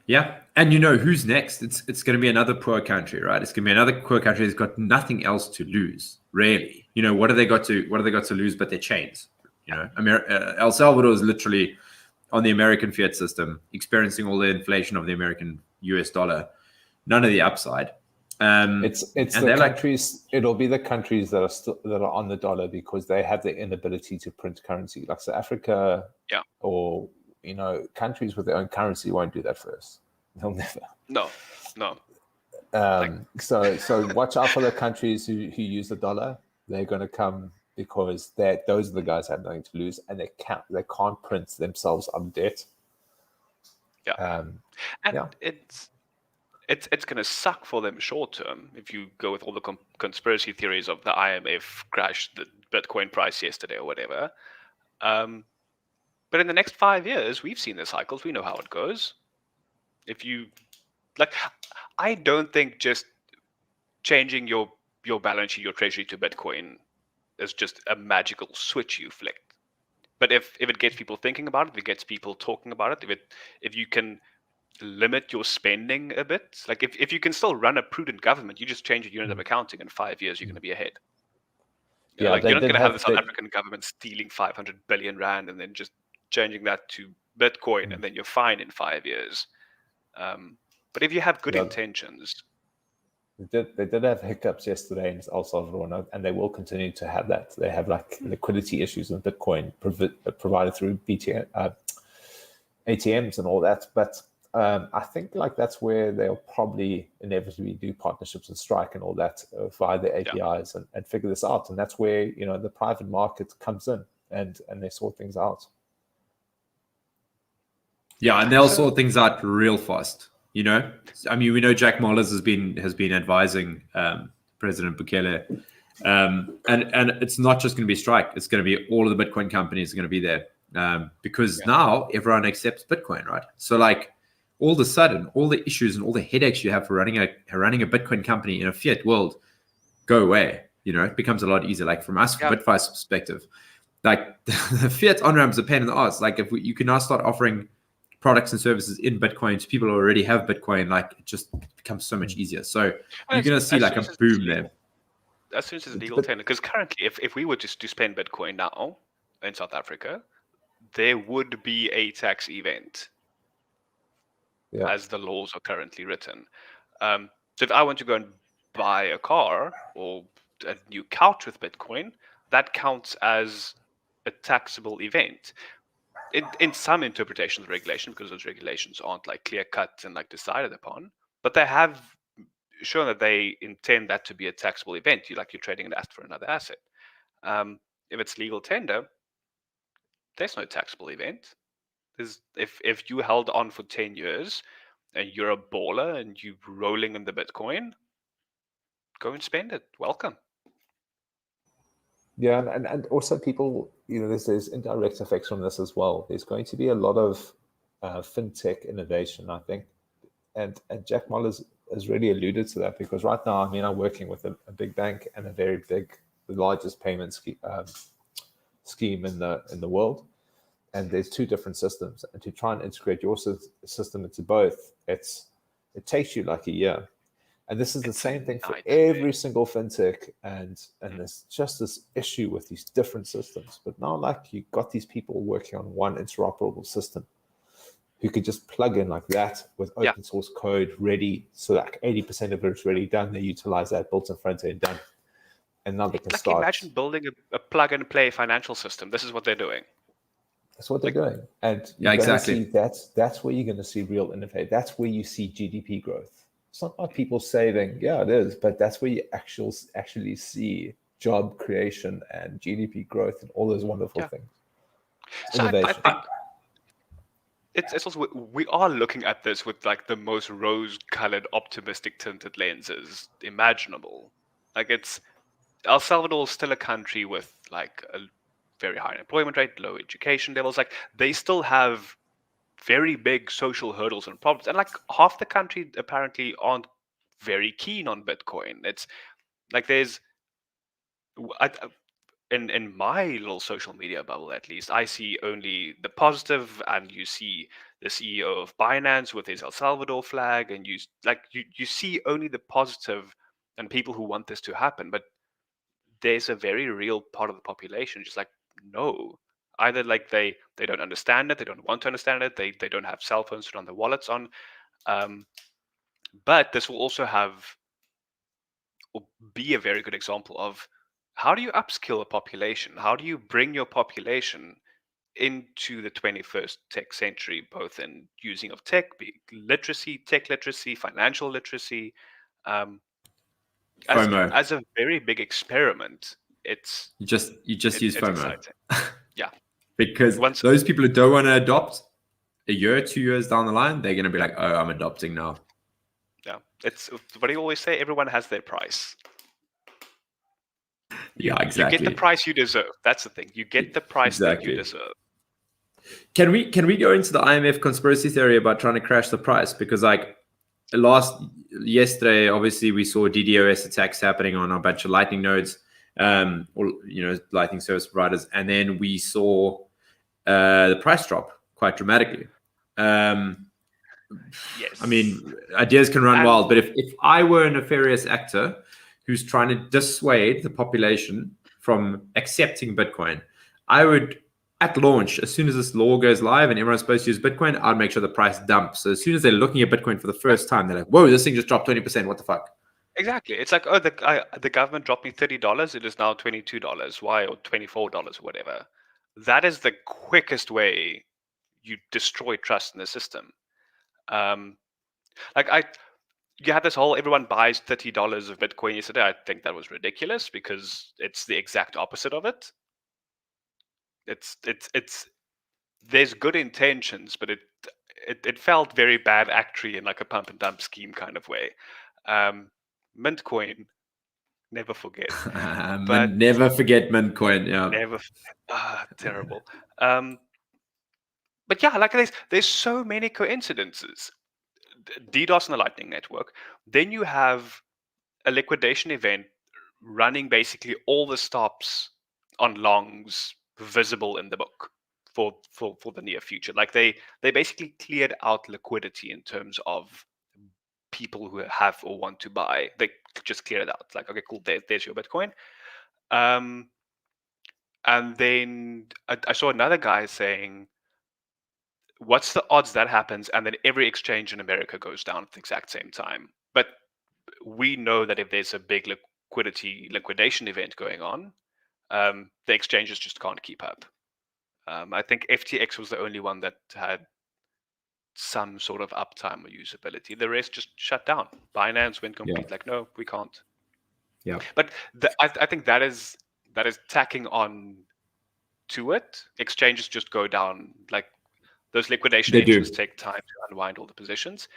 Yeah, and who's next? It's going to be another poor country, right? It's going to be another poor country that's got nothing else to lose, really. What have they got to lose but their chains? El Salvador is literally on the American fiat system, experiencing all the inflation of the American US dollar, none of the upside. It's the countries. It'll be the countries that are on the dollar because they have the inability to print currency, like South Africa, or countries with their own currency won't do that first. They'll never. No. So watch out for the countries who use the dollar. They're going to come because those are the guys that have nothing to lose, and they can't print themselves on debt. It's going to suck for them short term if you go with all the conspiracy theories of the IMF crashed the Bitcoin price yesterday or whatever. But in the next 5 years, we've seen the cycles. We know how it goes. If you I don't think just changing your balance sheet, your treasury to Bitcoin is just a magical switch you flick. But if it gets people thinking about it, if it gets people talking about it, if you can limit your spending a bit, like if you can still run a prudent government, you just change your unit of accounting in 5 years, you're going to be ahead. You're not going to have the South African government stealing 500 billion rand and then just changing that to Bitcoin and then you're fine in 5 years. But if you have good intentions. They did have hiccups yesterday in El Salvador, and they will continue to have that. They have liquidity issues with Bitcoin provided through ATMs and all that. But I think that's where they'll probably inevitably do partnerships with Strike and all that via the APIs and figure this out. And that's where the private market comes in and they sort things out. Yeah, and they'll sort things out real fast. I mean, we know Jack Mollers has been advising President Bukele, and it's not just going to be Strike. It's going to be all of the Bitcoin companies are going to be there because now everyone accepts Bitcoin, right? So all of a sudden, all the issues and all the headaches you have for running a Bitcoin company in a fiat world go away. It becomes a lot easier. From us, from Bitvice perspective, the fiat on-ramps are a pain in the ass. If you can now start offering products and services in Bitcoin to people who already have Bitcoin, it just becomes so much easier. So you're going to see a boom there. As soon as it's legal tender, because currently, if we were just to spend Bitcoin now in South Africa, there would be a tax event. As the laws are currently written. So if I want to go and buy a car or a new couch with Bitcoin, that counts as a taxable event. In some interpretations of regulation, because those regulations aren't clear cut and decided upon, but they have shown that they intend that to be a taxable event. You're trading an asset for another asset. If it's legal tender, there's no taxable event. If you held on for 10 years and you're a baller and you're rolling in the Bitcoin, go and spend it. Welcome. Yeah, and also people, there's indirect effects from this as well. There's going to be a lot of fintech innovation, I think. And Jack Mollers has really alluded to that because right now, I'm working with a big bank and the largest payment scheme in the world. And there's two different systems, and to try and integrate your system into both, it takes you a year. And this is the same thing for every single fintech, and there's just this issue with these different systems. But now, you got these people working on one interoperable system, who could just plug in that with open source code ready, so 80% of it's already done. They utilize that built-in front end done, and now they can start. Imagine building a plug and play financial system. This is what they're doing. That's what they're doing. And exactly. That's where you're going to see real innovation. That's where you see GDP growth. It's not about people saying, it is, but that's where you actually see job creation and GDP growth and all those wonderful things. So Innovation. it's also, we are looking at this with like the most rose-colored, optimistic tinted lenses imaginable. Like, it's El Salvador is still a country with like a very high unemployment rate, low education levels. Like, they still have very big social hurdles and problems, and like half the country apparently aren't very keen on Bitcoin. It's like there's in my little social media bubble, at least, I see only the positive, and you see the CEO of Binance with his El Salvador flag, and you see only the positive and people who want this to happen. But there's a very real part of the population just like, no, either like they don't understand it, they don't want to understand it, they don't have cell phones to run their wallets on. But this will also be a very good example of how do you upskill a population? How do you bring your population into the 21st tech century, both in using of tech literacy, financial literacy, FOMO. as a very big experiment. You just use FOMO. Exciting. Yeah. Because those people who don't want to adopt a year, 2 years down the line, they're going to be like, oh, I'm adopting now. Yeah. It's what do you always say? Everyone has their price. Yeah, exactly. You get the price you deserve. That's the thing. You get the price that you deserve. Can we go into the IMF conspiracy theory about trying to crash the price? Because like yesterday, obviously we saw DDoS attacks happening on a bunch of Lightning nodes, or Lightning service providers, and then we saw the price drop quite dramatically. Yes. I mean, ideas can run wild, but if I were a nefarious actor who's trying to dissuade the population from accepting Bitcoin, I would, at launch, as soon as this law goes live and everyone's supposed to use Bitcoin, I'd make sure the price dumps. So as soon as they're looking at Bitcoin for the first time, they're like, whoa, this thing just dropped 20%. What the fuck? Exactly. It's like, oh, the government dropped me $30. It is now $22. Why? Or $24, or whatever. That is the quickest way you destroy trust in the system. You had this whole everyone buys $30 of Bitcoin yesterday. I think that was ridiculous because it's the exact opposite of it. It's there's good intentions, but it felt very bad actually in like a pump and dump scheme kind of way. Mintcoin, never forget. But never forget Mintcoin. Yeah. Never. Terrible. But yeah, like there's so many coincidences. DDoS on the Lightning Network. Then you have a liquidation event running basically all the stops on longs visible in the book for the near future. Like they basically cleared out liquidity in terms of people who have or want to buy. They just cleared it out. Like, okay, cool, there's your Bitcoin. And then I saw another guy saying, what's the odds that happens and then every exchange in America goes down at the exact same time? But we know that if there's a big liquidation event going on, the exchanges just can't keep up. I think FTX was the only one that had some sort of uptime or usability. The rest just shut down. Binance went complete. Like, no, we can't. Yeah. But I think that is tacking on to it. Exchanges just go down. Like, those liquidation engines take time to unwind all the positions.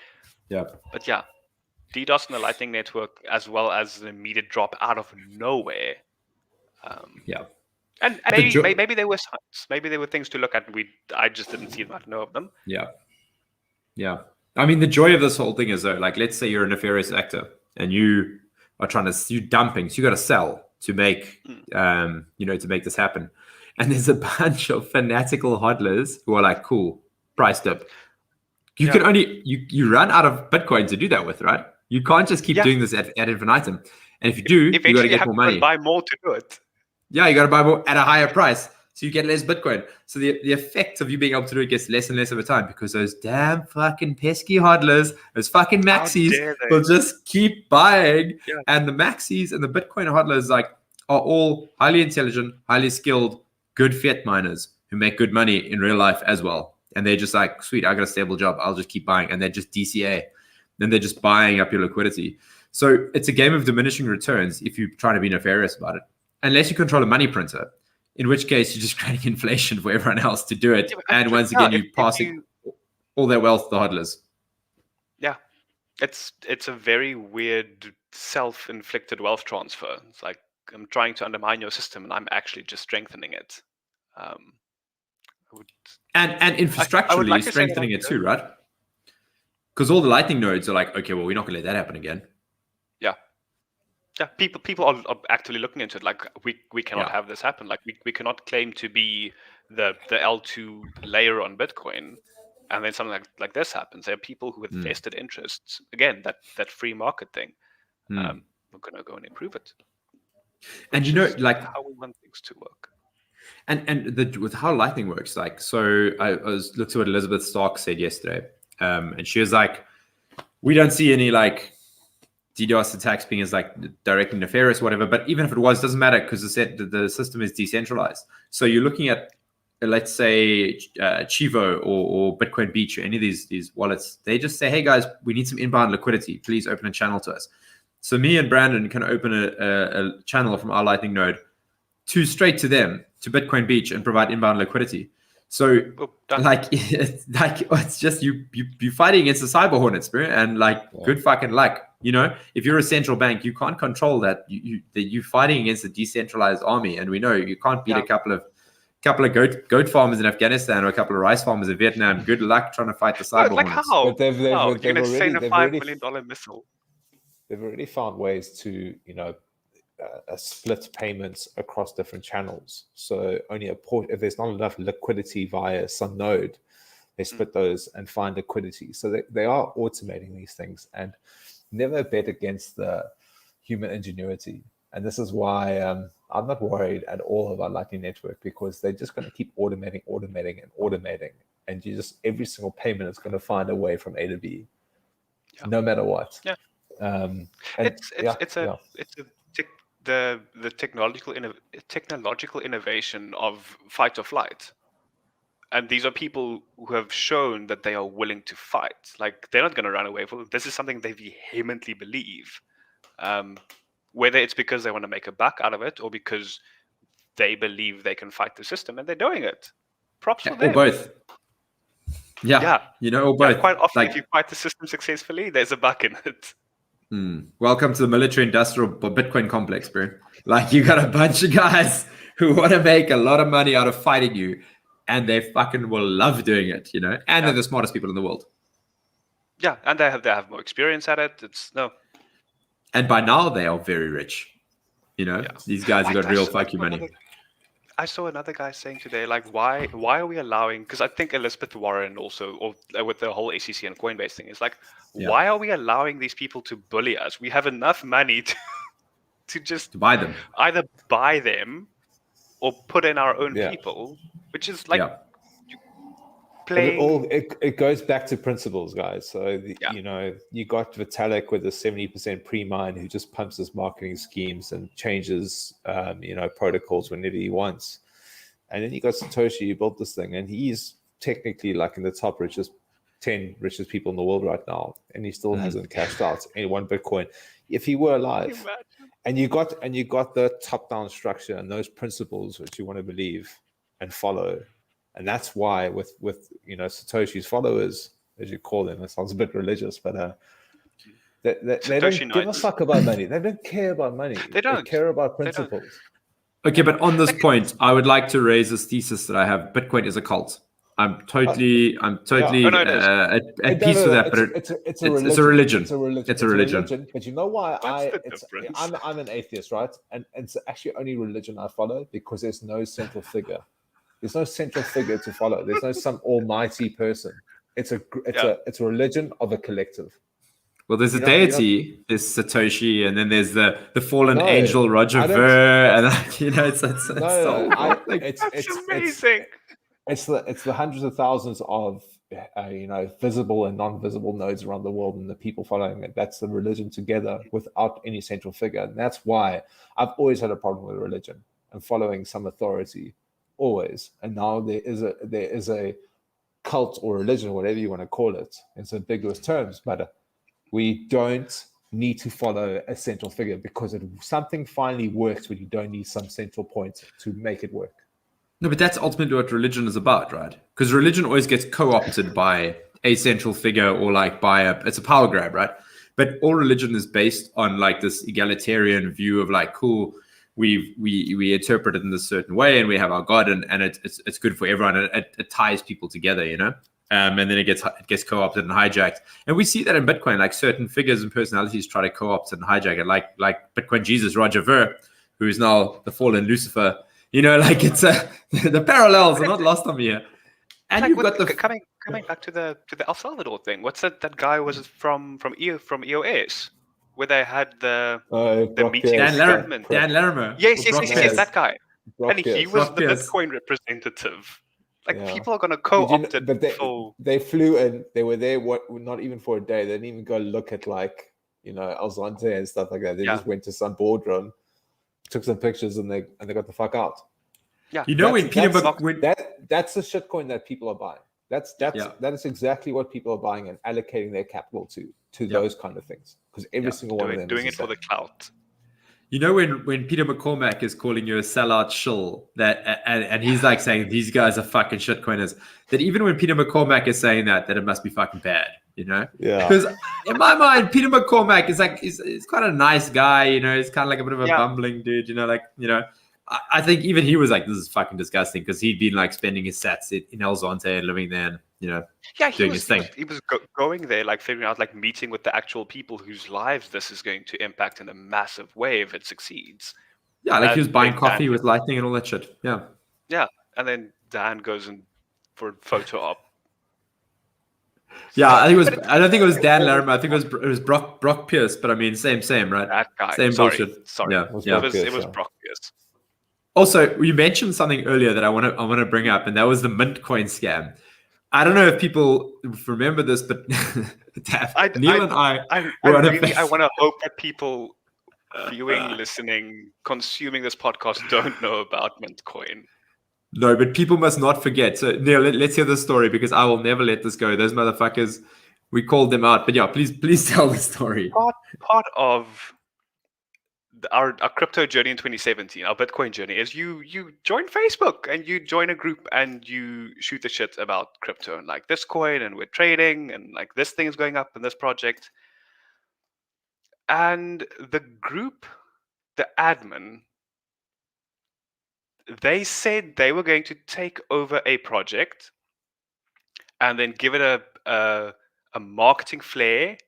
Yeah. But yeah, DDoS on the Lightning Network, as well as the immediate drop out of nowhere. And maybe there were signs. Maybe there were things to look at. I just didn't see them. I don't know of them. Yeah. Yeah. I mean, the joy of this whole thing is, though, like, let's say you're a nefarious actor and you are trying to do dumping. So you got to sell to make, to make this happen. And there's a bunch of fanatical hodlers who are like, cool, price dip. You can only, you run out of Bitcoin to do that with, right? You can't just keep doing this ad infinitum. And if you do, you got to get more money. You buy more to do it. Yeah, you got to buy more at a higher price. So you get less Bitcoin. So the effect of you being able to do it gets less and less over time because those damn fucking pesky hodlers, those fucking maxis will just keep buying. Yeah. And the maxis and the Bitcoin hodlers are all highly intelligent, highly skilled, good fiat miners who make good money in real life as well. And they're just like, sweet, I got a stable job. I'll just keep buying. And they're just DCA. Then they're just buying up your liquidity. So it's a game of diminishing returns if you're trying to be nefarious about it. Unless you control a money printer, in which case you're just creating inflation for everyone else to do it. And once again, you pass it. all their wealth, the hodlers. Yeah, it's a very weird self-inflicted wealth transfer. It's like I'm trying to undermine your system, and I'm actually just strengthening it. And infrastructurally, I would like to say that strengthening it too, right? Because all the Lightning nodes are like, okay, well, we're not going to let that happen again. Yeah, people are actively looking into it. Like we cannot Yeah. have this happen. Like we cannot claim to be the L2 layer on Bitcoin, and then something like this happens. There are people who have vested interests. Again, that free market thing. We're gonna go and improve it. And you know, like how we want things to work. And with how Lightning works, like, so I was looked at what Elizabeth Stark said yesterday, and she was like, we don't see any like DDoS attacks being as like directly nefarious, whatever. But even if it was, doesn't matter because the system is decentralized. So you're looking at, let's say, Chivo or Bitcoin Beach or any of these wallets. They just say, hey guys, we need some inbound liquidity. Please open a channel to us. So me and Brandon can open a channel from our Lightning node straight to them, to Bitcoin Beach, and provide inbound liquidity. So it's just you fighting against the cyber hornets, bro, and good fucking luck. You know, if you're a central bank, you can't control that. You're fighting against a decentralized army, and we know you can't beat a couple of goat farmers in Afghanistan or a couple of rice farmers in Vietnam. Good luck trying to fight the cyber hornets. How? But they've You're already, gonna send a $5 million missile. They've already found ways to, split payments across different channels. So only if there's not enough liquidity via some node, they split those and find liquidity. So they are automating these things, and never bet against the human ingenuity. And this is why I'm not worried at all about Lightning Network, because they're just going to keep automating. And every single payment is going to find a way from A to B, no matter what. Yeah. The technological innovation of fight or flight, and these are people who have shown that they are willing to fight. Like, they're not going to run away from it. This is something they vehemently believe, whether it's because they want to make a buck out of it or because they believe they can fight the system, and they're doing it. Props for them. Or both. Yeah. Or both. Yeah, quite often, if you fight the system successfully, there's a buck in it. Welcome to the military-industrial Bitcoin complex, bro. Like, you got a bunch of guys who want to make a lot of money out of fighting you, and they fucking will love doing it, And they're the smartest people in the world. Yeah, and they have more experience at it. And by now they are very rich. These guys have got real fuck you money. I saw another guy saying today, like, why are we allowing? Because I think Elizabeth Warren also, or with the whole ACC and Coinbase thing, is like, why are we allowing these people to bully us? We have enough money to just buy them, either buy them or put in our own people, which is like playing. It goes back to principles, guys. So you got Vitalik with a 70% pre-mine who just pumps his marketing schemes and changes protocols whenever he wants, and then you got Satoshi who built this thing, and he's technically like in the top 10 richest people in the world right now, and he still hasn't cashed out any one Bitcoin. If he were alive, and you got the top-down structure and those principles which you want to believe and follow. And that's why with Satoshi's followers, as you call them, it sounds a bit religious, but they don't give a fuck about money. They don't care about money. They care about principles. Okay, but on this point, I would like to raise this thesis that I have: Bitcoin is a cult. I'm totally at peace with that, but it's a religion. It's a religion. But you know why I'm an atheist, right? And it's actually only religion I follow because there's no central figure. There's no central figure to follow. There's no some almighty person. It's a religion of a collective. Well, there's a deity. There's Satoshi, and then there's the fallen angel Roger Ver, and it's amazing. It's the hundreds of thousands of visible and non-visible nodes around the world, and the people following it. That's the religion together without any central figure. And that's why I've always had a problem with religion and following some authority. Always. And now there is a cult or religion, whatever you want to call it. It's ambiguous terms, but we don't need to follow a central figure because something finally works when you don't need some central point to make it work. No, but that's ultimately what religion is about, right? Because religion always gets co-opted by a central figure or like by it's a power grab, right? But all religion is based on like this egalitarian view of like, cool, we interpret it in this certain way, and we have our God, and it's good for everyone, and it ties people together, you know. And then it gets co-opted and hijacked, and we see that in Bitcoin. Like certain figures and personalities try to co-opt and hijack it, like Bitcoin Jesus Roger Ver, who is now the fallen Lucifer. You know, like it's the parallels are not lost on me here. And like you've got the coming back to the El Salvador thing. What's that guy was from EOS, where they had the meeting. Dan Larimer. Yes, that guy. Brock and Pierce. he was Brock the Pierce. Bitcoin representative. Like Yeah. people are going to co-opt it. But they flew in. They were there. Not even for a day. They didn't even go look at like El Zonte and stuff like that. They just went to some boardroom, took some pictures, and they got the fuck out. Yeah, that's the shitcoin that people are buying. That is exactly what people are buying and allocating their capital to those kind of things, because every single one of them doing is it for the clout. You know, when Peter McCormack is calling you a sellout shill, that and he's like saying these guys are fucking shitcoiners, that even when Peter McCormack is saying that it must be fucking bad, you know? Yeah. Because in my mind, Peter McCormack is like he's quite a nice guy, you know. He's kind of like a bit of a bumbling dude, you know, like I think even he was like, this is fucking disgusting, because he'd been like spending his sats in El Zonte and living there and, doing his thing. He was going there, like figuring out, like meeting with the actual people whose lives this is going to impact in a massive way if it succeeds. Yeah, like he was buying coffee with Lightning and all that shit. Yeah. Yeah, and then Dan goes in for a photo op. Yeah, I don't think it was Dan Larimer. I think it was Brock Pierce, but I mean, same, right? That guy. Same bullshit. Sorry. Yeah, It was Brock Pierce. Also, you mentioned something earlier that I want to bring up, and that was the mint coin scam. I don't know if people remember this, but Niel and I want to hope that people viewing, listening, consuming this podcast don't know about mint coin. No, but people must not forget. So, Niel, let's hear the story, because I will never let this go. Those motherfuckers, we called them out. But yeah, please tell the story. Part of our crypto journey in 2017, our Bitcoin journey, is you join Facebook and you join a group and you shoot the shit about crypto and like this coin and we're trading and like this thing is going up in this project. And the group, the admin, they said they were going to take over a project and then give it a marketing flair,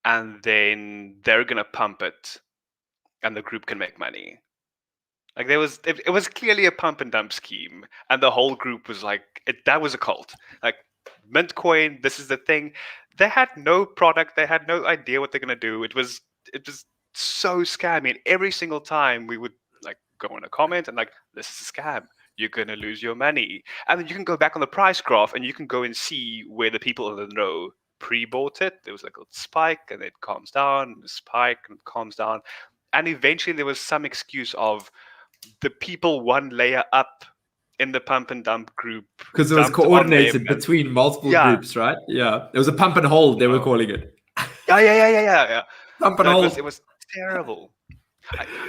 and then they're going to pump it and the group can make money. Like it was clearly a pump and dump scheme, and the whole group was like, that was a cult. Like mint coin, this is the thing. They had no product, they had no idea what they're gonna do. It was so scammy, and every single time we would like go in a comment and like, this is a scam, you're gonna lose your money. And then you can go back on the price graph and you can go and see where the people in the know pre-bought it. There was like a spike and it calms down, a spike and it calms down. And eventually there was some excuse of the people one layer up in the pump and dump group. Because it was coordinated between multiple groups, right? Yeah. It was a pump and hold, they were calling it. Yeah. Pump and hold. It was terrible.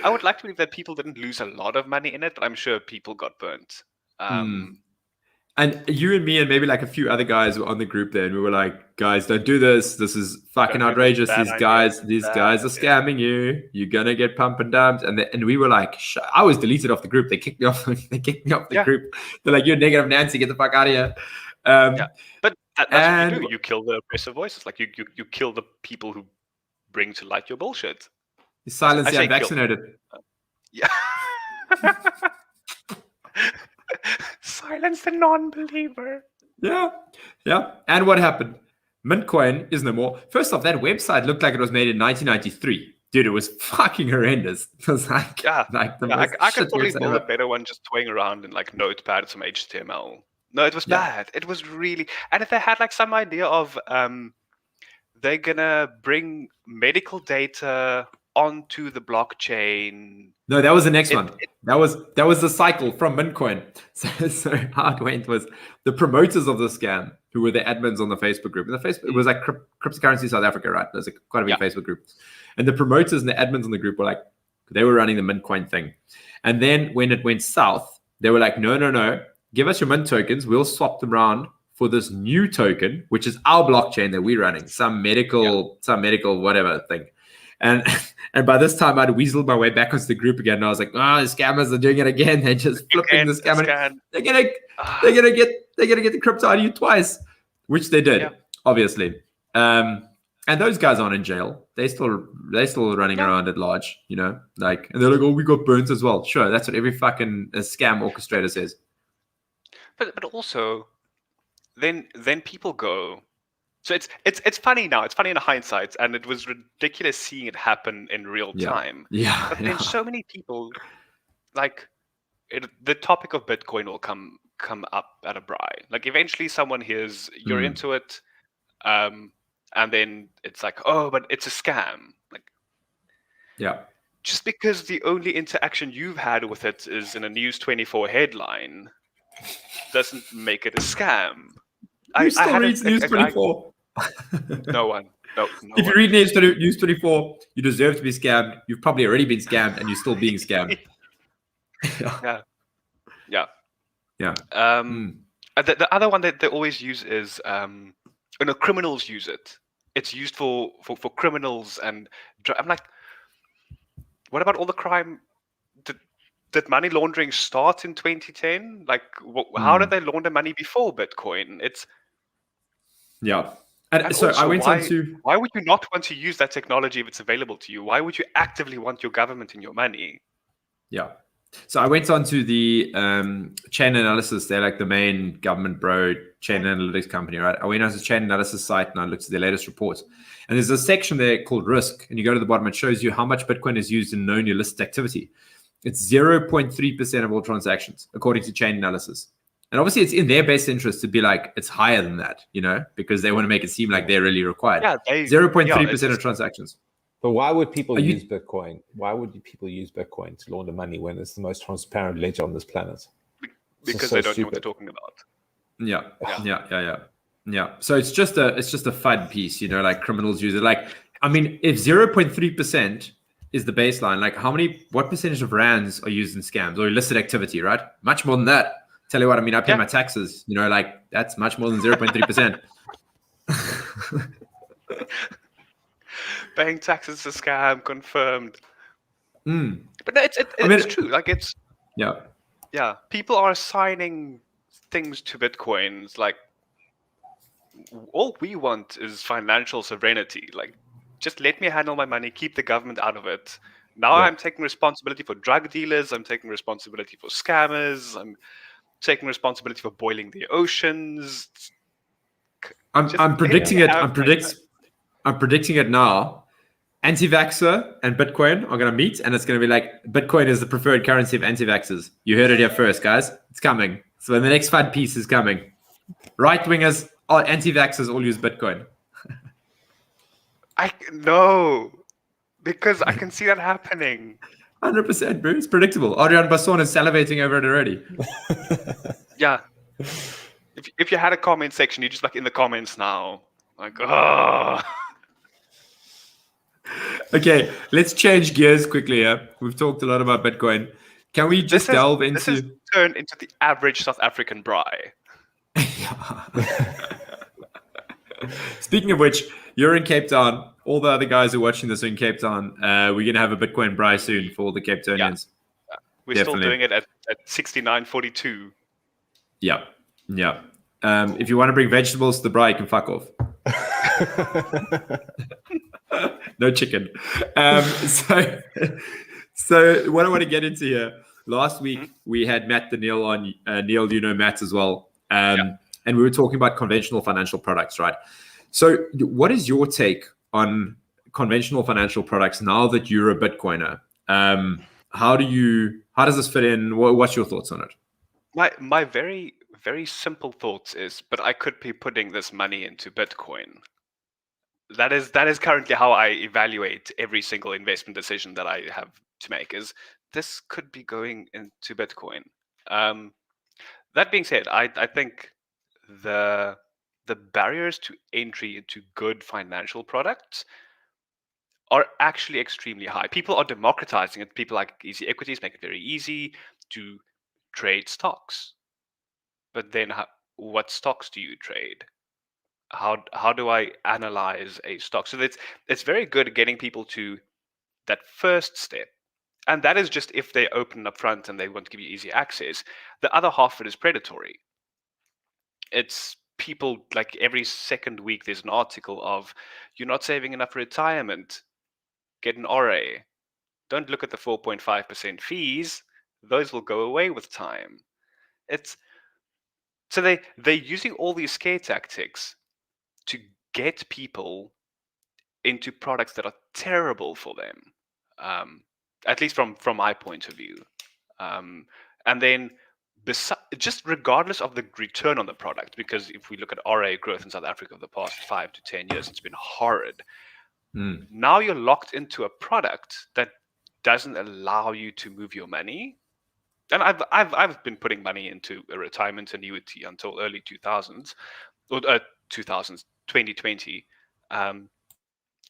I would like to believe that people didn't lose a lot of money in it, but I'm sure people got burnt. And you and me and maybe like a few other guys were on the group there, and we were like, guys, don't do this. This is fucking outrageous. These guys are scamming you. You're gonna get pump and dumped. And we were like, I was deleted off the group. They kicked me off. The group. They're like, you're negative Nancy. Get the fuck out of here. But that's what you do. You kill the oppressive voices. Like you kill the people who bring to light your bullshit. You silence the unvaccinated. Yeah. Silence the non-believer. Yeah. And what happened? Mintcoin is no more. First off, that website looked like it was made in 1993. Dude, it was fucking horrendous. It was like, I could probably build a better one just toying around in like Notepad, some HTML. No, it was bad. It was really. And if they had like some idea of they're gonna bring medical data onto the blockchain. No, that was the next one. That was the cycle from Mintcoin. So how it went was the promoters of the scam, who were the admins on the Facebook group. And it was like Cryptocurrency South Africa, right? There's quite a big Facebook group. And the promoters and the admins on the group were like, they were running the Mintcoin thing. And then when it went south, they were like, no. Give us your Mint tokens. We'll swap them around for this new token, which is our blockchain that we're running, some medical whatever thing. And by this time I'd weaseled my way back onto the group again. And I was like, the scammers are doing it again. They're just flipping the scammer. They're gonna get the crypto out of you twice, which they did, obviously. And those guys aren't in jail. They're still running around at large, and they're like, oh, we got burnt as well. Sure, that's what every fucking scam orchestrator says. But also, then people go. So it's funny now. It's funny in hindsight, and it was ridiculous seeing it happen in real time. Yeah. But then so many people, the topic of Bitcoin will come up at a braai. Like eventually, someone hears you're into it, and then it's like, oh, but it's a scam. Just because the only interaction you've had with it is in a News 24 headline, doesn't make it a scam. Who still reads News 24? No one. No if you read News 24, you deserve to be scammed. You've probably already been scammed, and you're still being scammed. Yeah. The other one that they always use is, criminals use it. It's used for criminals, and I'm like, what about all the crime? Did money laundering start in 2010? Like, how did they launder money before Bitcoin? And so I went on to... Why would you not want to use that technology if it's available to you? Why would you actively want your government in your money? Yeah. So I went on to the chain analysis. They're like the main government bro chain analytics company, right? I went on to the chain analysis site and I looked at their latest reports. And there's a section there called risk. And you go to the bottom, it shows you how much Bitcoin is used in known illicit activity. It's 0.3% of all transactions, according to chain analysis. And obviously, it's in their best interest to be like, it's higher than that, because they want to make it seem like they're really required. 0.3% of transactions. But why would people use Bitcoin? Why would people use Bitcoin to launder money when it's the most transparent ledger on this planet? Because they don't know what they're talking about. Yeah. So it's just a FUD piece, like criminals use it. Like, I mean, if 0.3% is the baseline, what percentage of rands are used in scams or illicit activity, right? Much more than that. Tell you what, I mean, I pay my taxes, that's much more than 0.3%. Paying taxes is a scam, confirmed. But no, it's true. Like, it's... Yeah. People are assigning things to Bitcoins. Like, all we want is financial sovereignty. Like, just let me handle my money, keep the government out of it. Now I'm taking responsibility for drug dealers. I'm taking responsibility for scammers. I'm taking responsibility for boiling the oceans. I'm predicting it. I'm predicting it now. Anti-vaxxer and Bitcoin are going to meet, and it's going to be like Bitcoin is the preferred currency of anti-vaxxers. You heard it here first, guys. It's coming. So the next FUD piece is coming. Right-wingers, anti-vaxxers all use Bitcoin. No, because I can see that happening. 100%, bro. It's predictable. Adrian Basson is salivating over it already. Yeah. If you had a comment section, you just in the comments now. Oh. Okay, let's change gears quickly here. We've talked a lot about Bitcoin. Can we just delve into... This has turned into the average South African braai. Speaking of which, you're in Cape Town. All the other guys who are watching this are in Cape Town. We're going to have a Bitcoin braai soon for all the Cape Townians. Yeah. We're Definitely. Still doing it at 69.42. Yeah. If you want to bring vegetables to the braai, you can fuck off. No chicken. So what I want to get into here, last week we had Matt the Niel on. Niel, you know Matt as well. And we were talking about conventional financial products, right? So what is your take on conventional financial products now that you're a Bitcoiner? How does this fit in? What's your thoughts on it? My very, very simple thoughts is, but I could be putting this money into Bitcoin. That is currently how I evaluate every single investment decision that I have to make, is this could be going into Bitcoin. That being said, I think the barriers to entry into good financial products are actually extremely high. People are democratizing it. People like easy equities make it very easy to trade stocks. But then what stocks do you trade? How do I analyze a stock? So it's very good at getting people to that first step. And that is just if they open up front and they want to give you easy access. The other half of it is predatory. It's people like every second week there's an article of you're not saving enough for retirement, get an RA. Don't look at the 4.5% fees. Those will go away with time. It's so they're using all these scare tactics to get people into products that are terrible for them, at least from my point of view. And then just regardless of the return on the product, because if we look at RA growth in South Africa over the past 5 to 10 years, it's been horrid. Now you're locked into a product that doesn't allow you to move your money. And I've been putting money into a retirement annuity until early 2000s, or 2020. And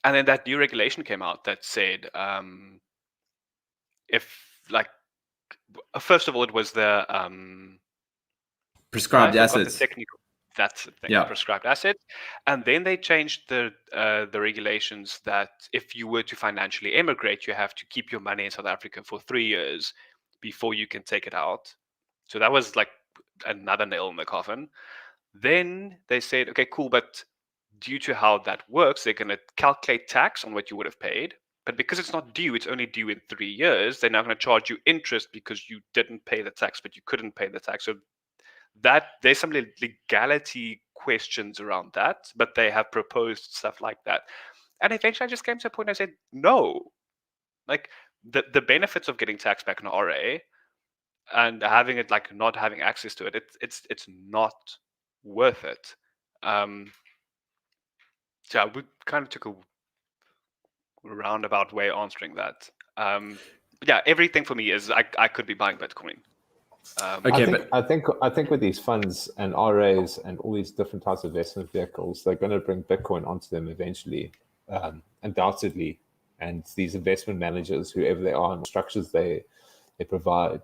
then that new regulation came out that said, if like, first of all, it was the prescribed assets. The technical, that's the thing, Yeah. prescribed assets. And then they changed the regulations that if you were to financially emigrate, you have to keep your money in South Africa for 3 years before you can take it out. So that was like another nail in the coffin. Then they said, okay, cool, but due to how that works, they're going to calculate tax on what you would have paid. But because it's not due, it's only due in 3 years, they're now going to charge you interest because you didn't pay the tax, but you couldn't pay the tax. So that there's some legality questions around that, but they have proposed stuff like that. And eventually I just came to a point I said, no. Like the benefits of getting tax back in RA and having it like not having access to it, it's not worth it. So we kind of took a roundabout way answering that. Yeah, everything for me is I could be buying Bitcoin. I think with these funds and RAs and all these different types of investment vehicles, they're going to bring Bitcoin onto them eventually, undoubtedly. And these investment managers, whoever they are, and structures they provide,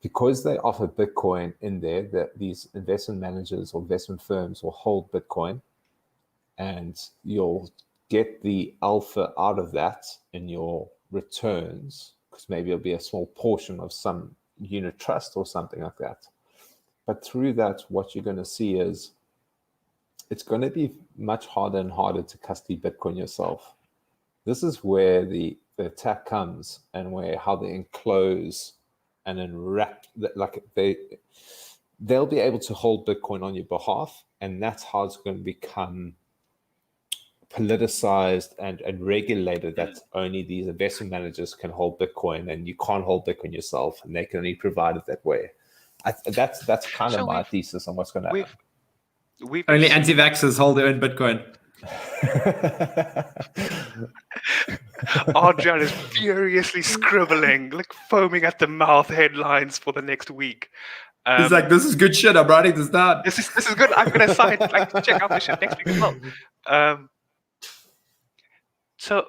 because they offer Bitcoin in there, that these investment managers or investment firms will hold Bitcoin, and you'll get the alpha out of that in your returns, because maybe it'll be a small portion of some unit trust or something like that. But through that, what you're going to see is it's going to be much harder and harder to custody Bitcoin yourself. This is where the attack comes, and how they enclose and enwrap, like they'll be able to hold Bitcoin on your behalf, and that's how it's going to become politicized and regulated, that only these investment managers can hold Bitcoin, and you can't hold Bitcoin yourself, and they can only provide it that way. That's kind of my thesis on what's going to happen. Only anti-vaxxers hold their own Bitcoin. Adrian is furiously scribbling, like foaming at the mouth headlines for the next week. He's like, this is good shit. I'm writing this down. This is good. I'm going to sign, like, check out the shit next week as well. So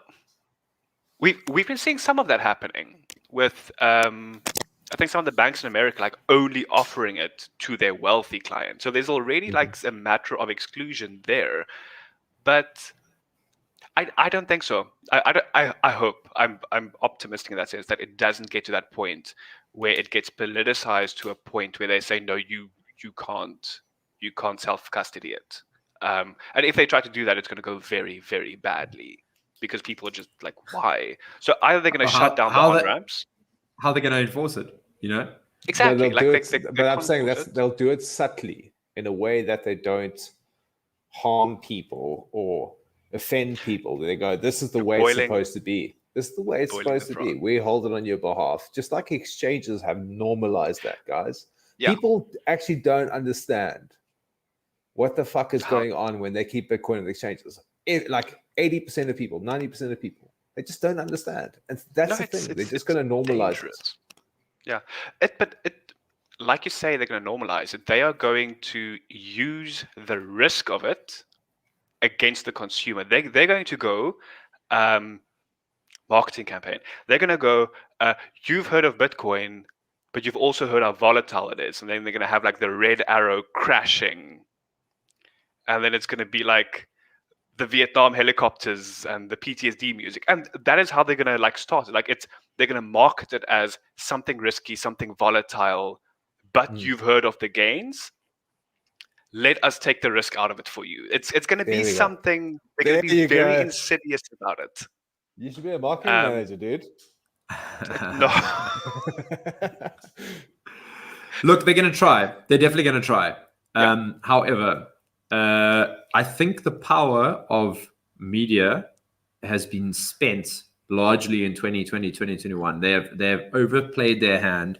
we've been seeing some of that happening with I think some of the banks in America like only offering it to their wealthy clients. So there's already like a matter of exclusion there. But I don't think so. I hope I'm optimistic in that sense that it doesn't get to that point where it gets politicized to a point where they say no, you can't self custody it. And if they try to do that, it's going to go very, very badly because people are just like, why? So either they're going to shut down the on ramps. How are they going to enforce it? You know, exactly. But I'm saying that they'll do it subtly in a way that they don't harm people or offend people. They go, this is the way it's supposed to be. This is the way it's supposed to be. We hold it on your behalf. Just like exchanges have normalized that, guys. Yeah. People actually don't understand what the fuck is going on when they keep Bitcoin in exchanges. Like 80% of people, 90% of people, they just don't understand. And that's the thing. They're just going to normalize it. Yeah. But like you say, they're going to normalize it. They are going to use the risk of it against the consumer. They're going to go marketing campaign. They're going to go, you've heard of Bitcoin, but you've also heard how volatile it is, and then they're going to have like the red arrow crashing, and then it's going to be like the Vietnam helicopters and the PTSD music, and that is how they're going to like start it. Like they're going to market it as something risky, something volatile, but you've heard of the gains. Let us take the risk out of it for you. It's going to be something. They're going to be very insidious about it. You should be a marketing manager, dude. No. Look, they're going to try. They're definitely going to try. However, I think the power of media has been spent largely in 2020, 2021. They have overplayed their hand,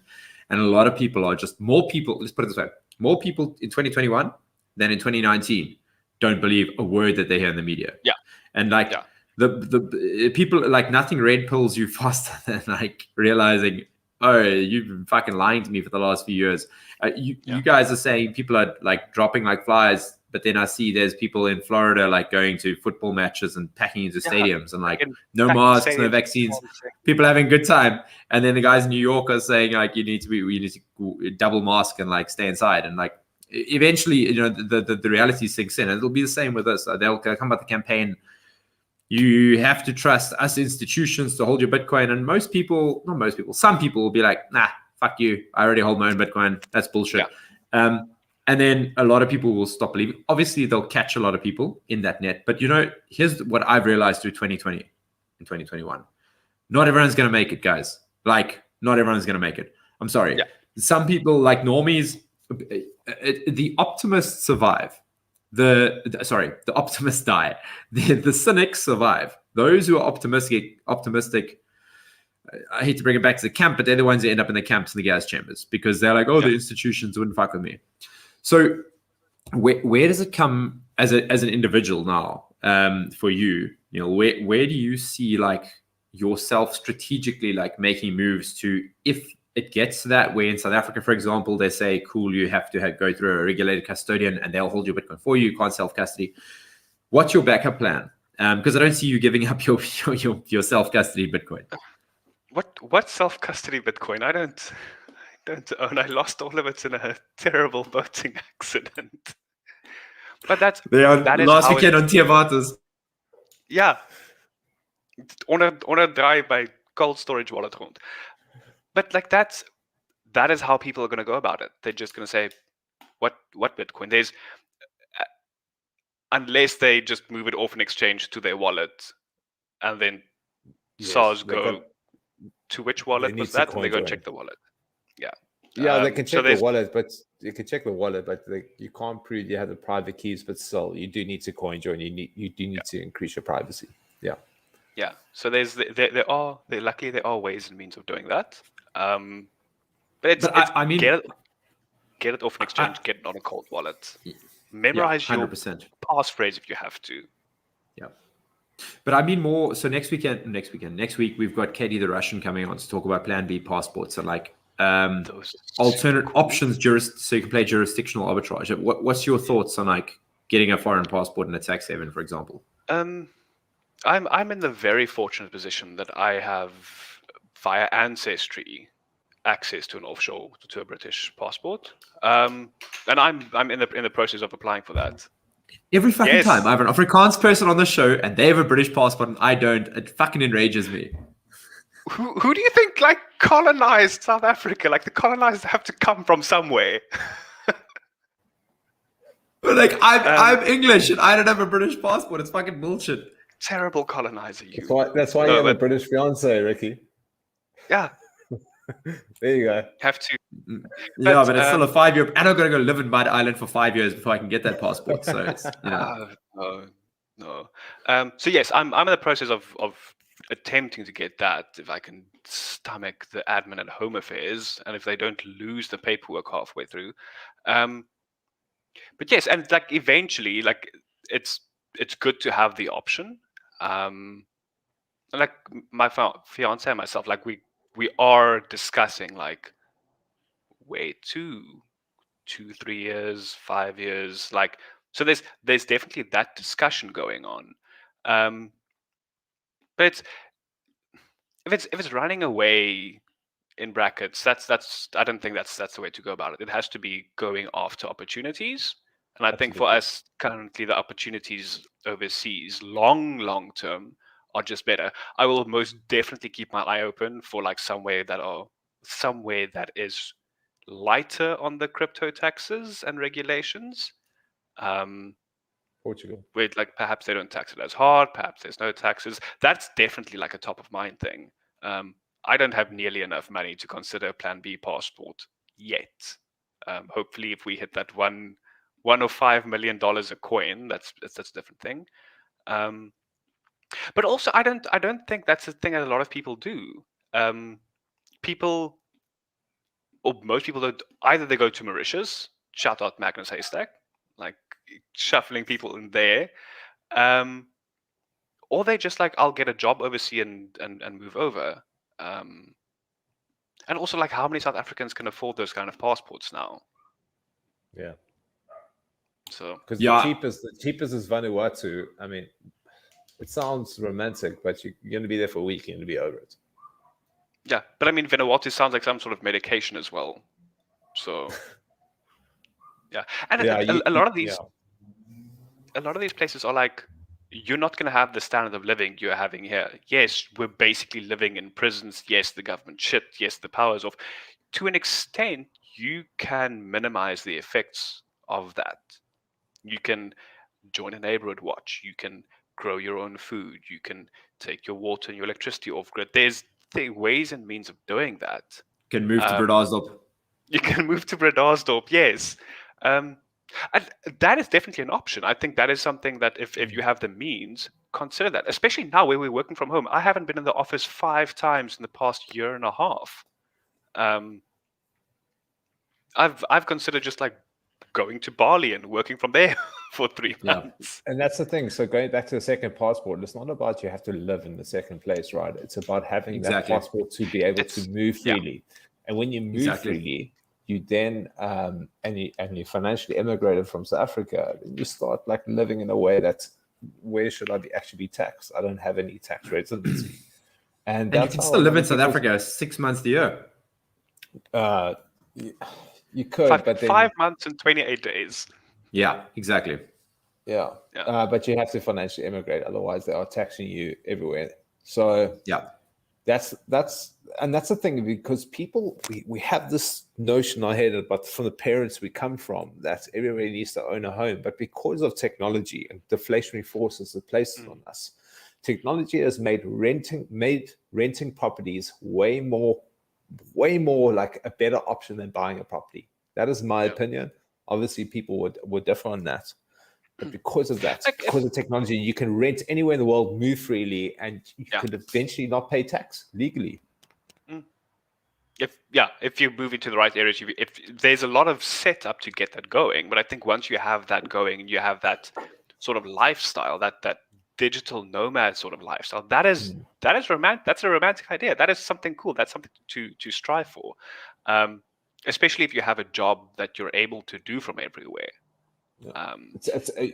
and a lot of people are just more people. Let's put it this way: more people in 2021 than in 2019 don't believe a word that they hear in the media. Yeah, and like the people, like, nothing red pills you faster than like realizing, oh, you've been fucking lying to me for the last few years. You guys are saying people are like dropping like flies, but then I see there's people in Florida like going to football matches and packing into stadiums and like no masks, no vaccines, people having a good time. And then the guys in New York are saying like you need to double mask and like stay inside. And like eventually, the reality sinks in. And it'll be the same with us. They'll come about the campaign. You have to trust us institutions to hold your Bitcoin. And some people will be like, nah, fuck you. I already hold my own Bitcoin. That's bullshit. Yeah. And then a lot of people will stop believing. Obviously, they'll catch a lot of people in that net. But, here's what I've realized through 2020 and 2021. Not everyone's going to make it, guys. Like, not everyone's going to make it. I'm sorry. Yeah. Some people, like normies, the optimists survive. The optimists die. The cynics survive. Those who are optimistic, I hate to bring it back to the camp, but they're the ones that end up in the camps and the gas chambers because they're like, the institutions wouldn't fuck with me. So where does it come as an individual now for you? Where do you see like yourself strategically like making moves to, if it gets to that, where in South Africa, for example, they say, cool, you have to go through a regulated custodian and they'll hold your Bitcoin for you. You can't self-custody. What's your backup plan? Because I don't see you giving up your self-custody Bitcoin. What self-custody Bitcoin? I don't own. I lost all of it in a terrible boating accident. But that is last weekend on Tiavatas. Yeah. On a drive by cold storage wallet rond. But like that is how people are going to go about it. They're just going to say, what Bitcoin? There's unless they just move it off an exchange to their wallet, and then SARS go to which wallet was that, and they go check the wallet. Yeah. Yeah, they can check the wallet, but you can check the wallet, but you can't prove you have the private keys. But still, you do need to coin join. You do need to increase your privacy. Yeah. Yeah. So luckily there are ways and means of doing that. But get it off an exchange, get it on a cold wallet. Memorize your passphrase if you have to. Yeah. But I mean more, so next week we've got Katie the Russian coming on to talk about Plan B passports. So like alternate options, so you can play jurisdictional arbitrage. What's your thoughts on like getting a foreign passport in a tax haven, for example? I'm in the very fortunate position that I have, via ancestry, access to an offshore, to a British passport, and I'm in the process of applying for that. Every fucking time I have an Afrikaans person on the show and they have a British passport and I don't, it fucking enrages me. Who do you think like colonized South Africa? Like the colonizers have to come from somewhere. But like I'm English and I don't have a British passport. It's fucking bullshit. Terrible colonizer, you. That's why you have a British fiance, Ricky. Yeah. There you go. Have to. But it's still a 5-year. And I've got to go live in Bide Island for 5 years before I can get that passport. So it's no. So yes, I'm in the process of attempting to get that if I can stomach the admin and home affairs, and if they don't lose the paperwork halfway through. But yes, and like eventually, like it's good to have the option. Like my fiance and myself, like we are discussing like way 2, 3 years, 5 years, like so there's definitely that discussion going on. But if it's running away in brackets. That's. I don't think that's the way to go about it. It has to be going after opportunities. And I think for us currently, the opportunities overseas, long term, are just better. I will most definitely keep my eye open for like somewhere that is lighter on the crypto taxes and regulations. Portugal. Where like perhaps they don't tax it as hard, perhaps there's no taxes. That's definitely like a top of mind thing. I don't have nearly enough money to consider Plan B passport yet. Hopefully, if we hit that $1 or $5 million a coin, that's a different thing. But also, I don't think that's a thing that a lot of people do. People, or most people don't. Either they go to Mauritius, shout out Magnus Haystack, like shuffling people in there, or they just like, I'll get a job overseas and move over. And also, like, how many South Africans can afford those kind of passports now? Yeah. So because the cheapest is Vanuatu. I mean, it sounds romantic, but you're going to be there for a week. You're going to be over it. Yeah, but I mean, Vanuatu sounds like some sort of medication as well. So yeah, and a lot of these places are like, you're not going to have the standard of living you're having here. Yes, we're basically living in prisons. Yes, the government shit. Yes, the power's off. To an extent, you can minimize the effects of that. You can join a neighborhood watch. You can grow your own food. You can take your water and your electricity off grid. There's ways and means of doing that. Can move to Bredasdorp. You can move to Bredasdorp, yes. And that is definitely an option. I think that is something that if you have the means, consider that. Especially now where we're working from home. I haven't been in the office 5 times in the past year and a half. I've considered just like going to Bali and working from there for 3 months. And that's the thing. So going back to the second passport, it's not about you have to live in the second place, right? It's about having that passport to be able to move freely. And when you move freely, you then and you financially immigrated from South Africa, then you start like living in a way that's, where should I actually be taxed? I don't have any tax residency. And you can still live in South Africa 6 months a year. You could, but then 5 months and 28 days. Yeah, exactly. Yeah. But you have to financially immigrate, otherwise they are taxing you everywhere. So that's the thing, because people, we have this notion in our head, but from the parents we come from, that everybody needs to own a home. But because of technology and deflationary forces that places on us, technology has made renting properties way more like a better option than buying a property. That is my opinion. Obviously, people would differ on that. But because of that, because of technology, you can rent anywhere in the world, move freely, and you could eventually not pay tax legally. If you move into the right areas, if there's a lot of setup to get that going. But I think once you have that going, you have that sort of lifestyle, that digital nomad sort of lifestyle. That's a romantic idea. That is something cool. That's something to strive for, especially if you have a job that you're able to do from everywhere.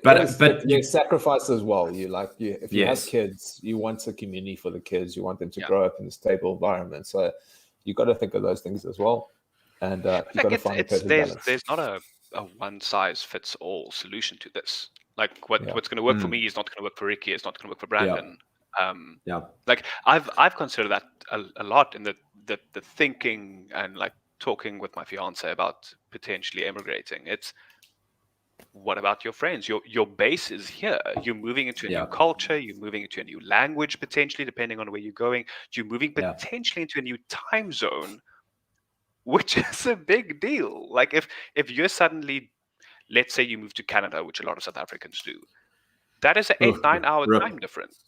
But you sacrifice as well. If you have kids, you want a community for the kids. You want them to grow up in a stable environment. So you got to think of those things as well, and you got to find a perfect balance. There's not a one size fits all solution to this. Like what's going to work for me is not going to work for Ricki. It's not going to work for Brandon. Like I've considered that a lot in the thinking and like talking with my fiance about potentially emigrating. It's, what about your friends? Your base is here. You're moving into a new culture. You're moving into a new language, potentially, depending on where you're going. You're moving potentially into a new time zone, which is a big deal. Like if you're suddenly, let's say you move to Canada, which a lot of South Africans do, that is an 8-9 hour time difference.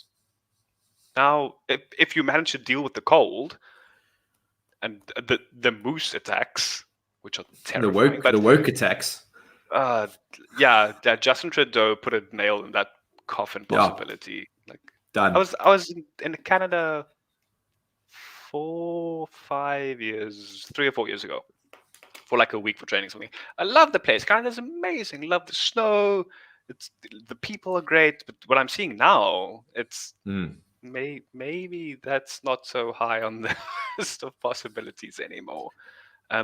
Now, if you manage to deal with the cold and the moose attacks, which are terrifying, the woke attacks. Justin Trudeau put a nail in that coffin possibility. Like, done. I was in Canada 3 or 4 years ago for like a week for training something. I love the place. Canada's amazing. Love the snow. The people are great. But what I'm seeing now, it's maybe that's not so high on the list of possibilities anymore.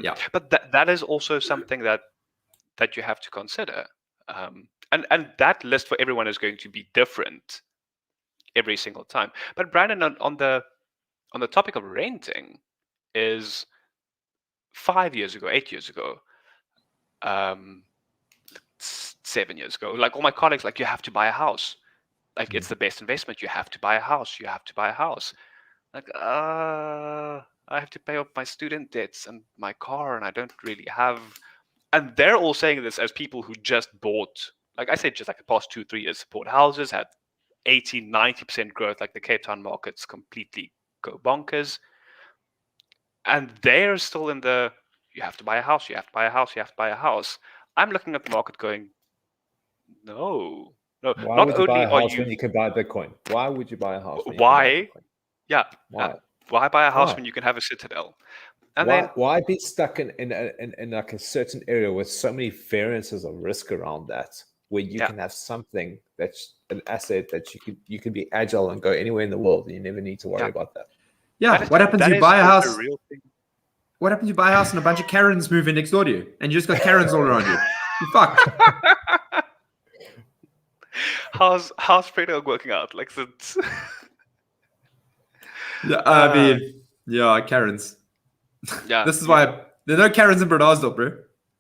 Yeah. But that is also something that you have to consider. And that list for everyone is going to be different every single time. But Brandon, on the topic of renting, is 5 years ago, 8 years ago, 7 years ago, like all my colleagues, like, you have to buy a house. Like, it's the best investment. You have to buy a house. You have to buy a house. Like, I have to pay off my student debts and my car, and I don't really have. And they're all saying this as people who just bought, like I said, just like the past 2-3 years, bought houses, had 80-90% growth, like the Cape Town markets completely go bonkers. And they're still in the, you have to buy a house, you have to buy a house, you have to buy a house. I'm looking at the market going, no. Why Not would you buy only a are house you, when you can buy Bitcoin? Why would you buy a house when you can buy why? Bitcoin? Yeah. Why? Why buy a house Why? when you can have a citadel? And why, then, why be stuck in like a certain area with so many variances of risk around that, where you can have something that's an asset that you can be agile and go anywhere in the world, and you never need to worry about that. Yeah. What happens? You buy a house. real thing. What happens? You buy a house and a bunch of Karens move in next door to you, and you just got Karens all around you. You fucked. How's Fredo working out? Like, Yeah, I mean, yeah, Karens. yeah. This is why there are no Karens in Bernardsdorp, bro.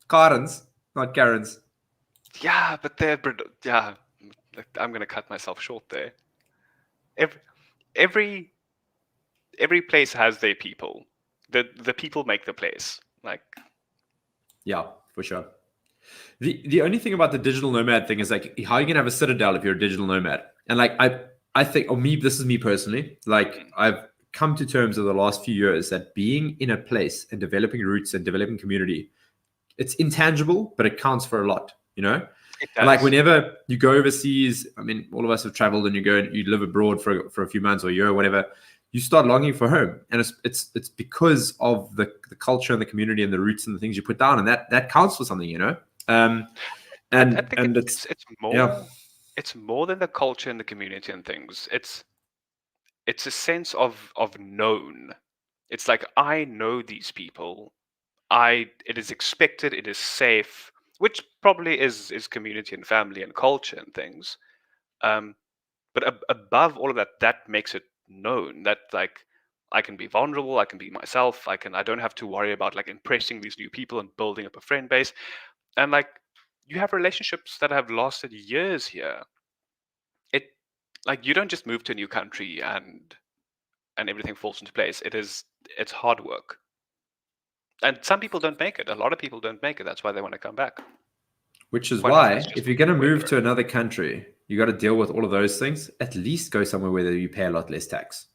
Karens, not Karens. Yeah, but yeah. I'm gonna cut myself short there. Every place has their people. The people make the place. Like, yeah, for sure. The only thing about the digital nomad thing is, like, how are you gonna have a citadel if you're a digital nomad? And like I think, or me, this is me personally, like, I've come to terms over the last few years that being in a place and developing roots and developing community, it's intangible, but it counts for a lot, you know? And like, whenever you go overseas, I mean, all of us have traveled, and you live abroad for a few months or a year or whatever, you start longing for home. And it's because of the culture and the community and the roots and the things you put down. And that counts for something, you know? I think it's more, yeah. It's more than the culture and the community and things. It's a sense of known. It's like, I know these people. It is expected, it is safe, which probably is community and family and culture and things. But above all of that makes it known that, like, I can be vulnerable, I can be myself, I don't have to worry about, like, impressing these new people and building up a friend base. And, like, you have relationships that have lasted years here. Like, you don't just move to a new country and everything falls into place. It's hard work. And some people don't make it. A lot of people don't make it. That's why they want to come back. Which is Quite often why, it's just if you're going to move weather. to another country, you got to deal with all of those things. At least go somewhere where you pay a lot less tax.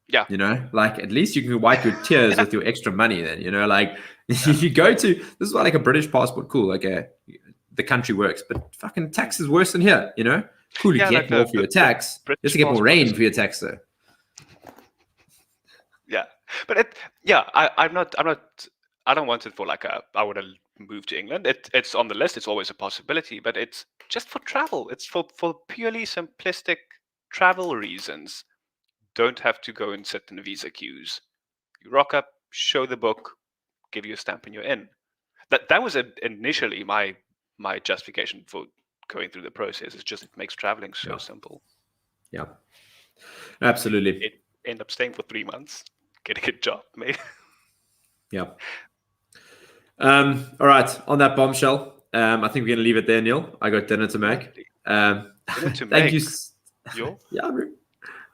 Yeah. You know, like, at least you can wipe your tears with your extra money then, you know, like, if you go to, this is why, like, a British passport, cool, like, the country works, but fucking tax is worse than here, you know? Cool, you Yeah, get like more for your tax. You have to get more rain for your tax, though. Yeah. But I don't want it for, like, I want to move to England. It's on the list. It's always a possibility, but it's just for travel. It's for purely simplistic travel reasons. Don't have to go and sit in visa queues. You rock up, show the book, give you a stamp, and you're in. That was initially my justification for going through the process. It's just, it makes traveling so simple. Yeah, absolutely. End up staying for 3 months, get a good job, mate. Yeah. All right. On that bombshell, I think we're going to leave it there, Neil. I got dinner to make. Dinner to thank make. you. Yeah,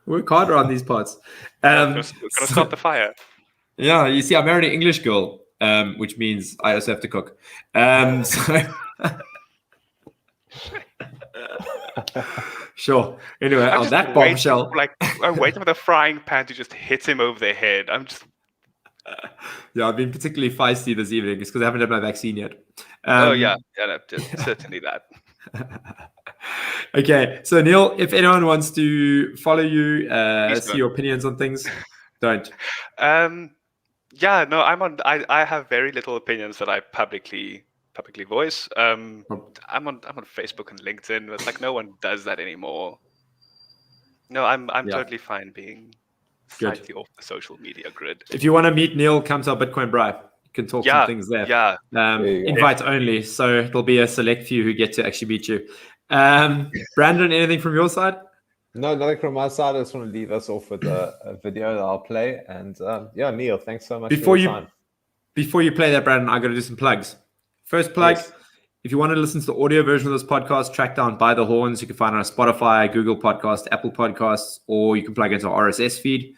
work harder on these parts. Gonna start the fire. Yeah, you see, I married an English girl, which means I also have to cook. So sure. Anyway, on that bombshell, I'm waiting for the frying pan to just hit him over the head. I'm just. Yeah, I've been particularly feisty this evening. It's because I haven't had my vaccine yet. Certainly that. Okay, so Neil, if anyone wants to follow you, see your opinions on things, don't. Yeah, no, I have very little opinions that I publicly voice. I'm on Facebook and LinkedIn, but, like, no one does that anymore. No, I'm totally fine being slightly off the social media grid. If you want to meet Niel, come to our Bitcoin Bribe. You can talk some things there. Yeah. Invite only, so it'll be a select few who get to actually meet you. Brandon, anything from your side? No, nothing from my side. I just want to leave us off with a video that I'll play. And Niel, thanks so much for your time. Before you play that, Brandon, I got to do some plugs. First plug, if you want to listen to the audio version of this podcast, track down By the Horns. You can find it on Spotify, Google Podcast, Apple Podcasts, or you can plug into our RSS feed.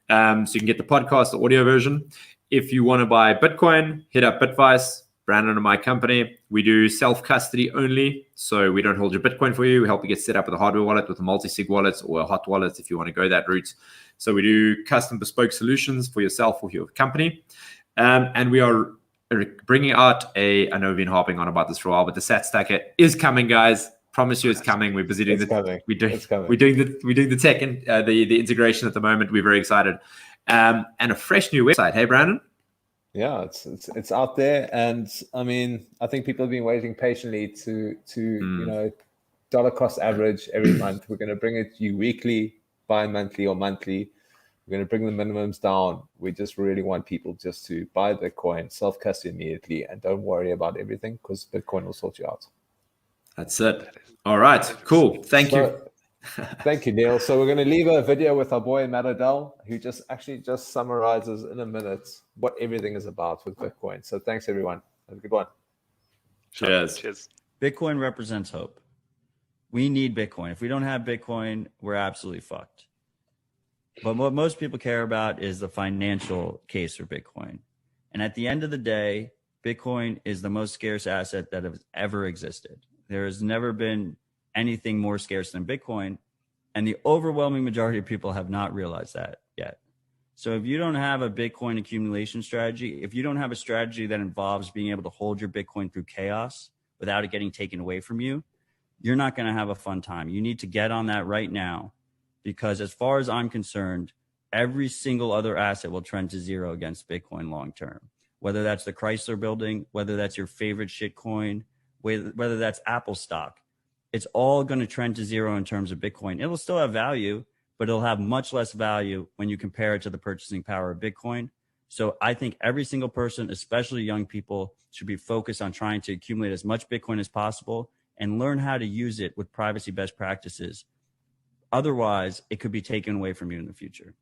So you can get the podcast, the audio version. If you want to buy Bitcoin, hit up Bitvice, Brandon and my company. We do self-custody only, so we don't hold your Bitcoin for you. We help you get set up with a hardware wallet, with a multi-sig wallet, or a hot wallet if you want to go that route. So we do custom bespoke solutions for yourself or your company. And we are bringing out I know we've been harping on about this for a while, but the SAT stacker is coming, guys. Promise you it's coming. We're busy doing we're doing the tech and the integration at the moment. We're very excited. And a fresh new website. Hey, Brandon? Yeah, it's out there, and I mean, I think people have been waiting patiently to dollar cost average every month. We're going to bring it to you weekly, bi-monthly, or monthly. We're going to bring the minimums down. We just really want people just to buy Bitcoin, self-custody immediately, and don't worry about everything because Bitcoin will sort you out. That's it. All right, cool. Thank you. Thank you, Niel. So we're going to leave a video with our boy Matt Odell, who just summarizes in a minute what everything is about with Bitcoin. So thanks, everyone. Have a good one. Cheers. Bitcoin represents hope. We need Bitcoin. If we don't have Bitcoin, we're absolutely fucked. But what most people care about is the financial case for Bitcoin. And at the end of the day, Bitcoin is the most scarce asset that has ever existed. There has never been anything more scarce than Bitcoin. And the overwhelming majority of people have not realized that yet. So if you don't have a Bitcoin accumulation strategy, if you don't have a strategy that involves being able to hold your Bitcoin through chaos without it getting taken away from you, you're not going to have a fun time. You need to get on that right now, because as far as I'm concerned, every single other asset will trend to zero against Bitcoin long term. Whether that's the Chrysler building, whether that's your favorite shitcoin, whether that's Apple stock, it's all going to trend to zero in terms of Bitcoin. It'll still have value, but it'll have much less value when you compare it to the purchasing power of Bitcoin. So I think every single person, especially young people, should be focused on trying to accumulate as much Bitcoin as possible and learn how to use it with privacy best practices. Otherwise, it could be taken away from you in the future.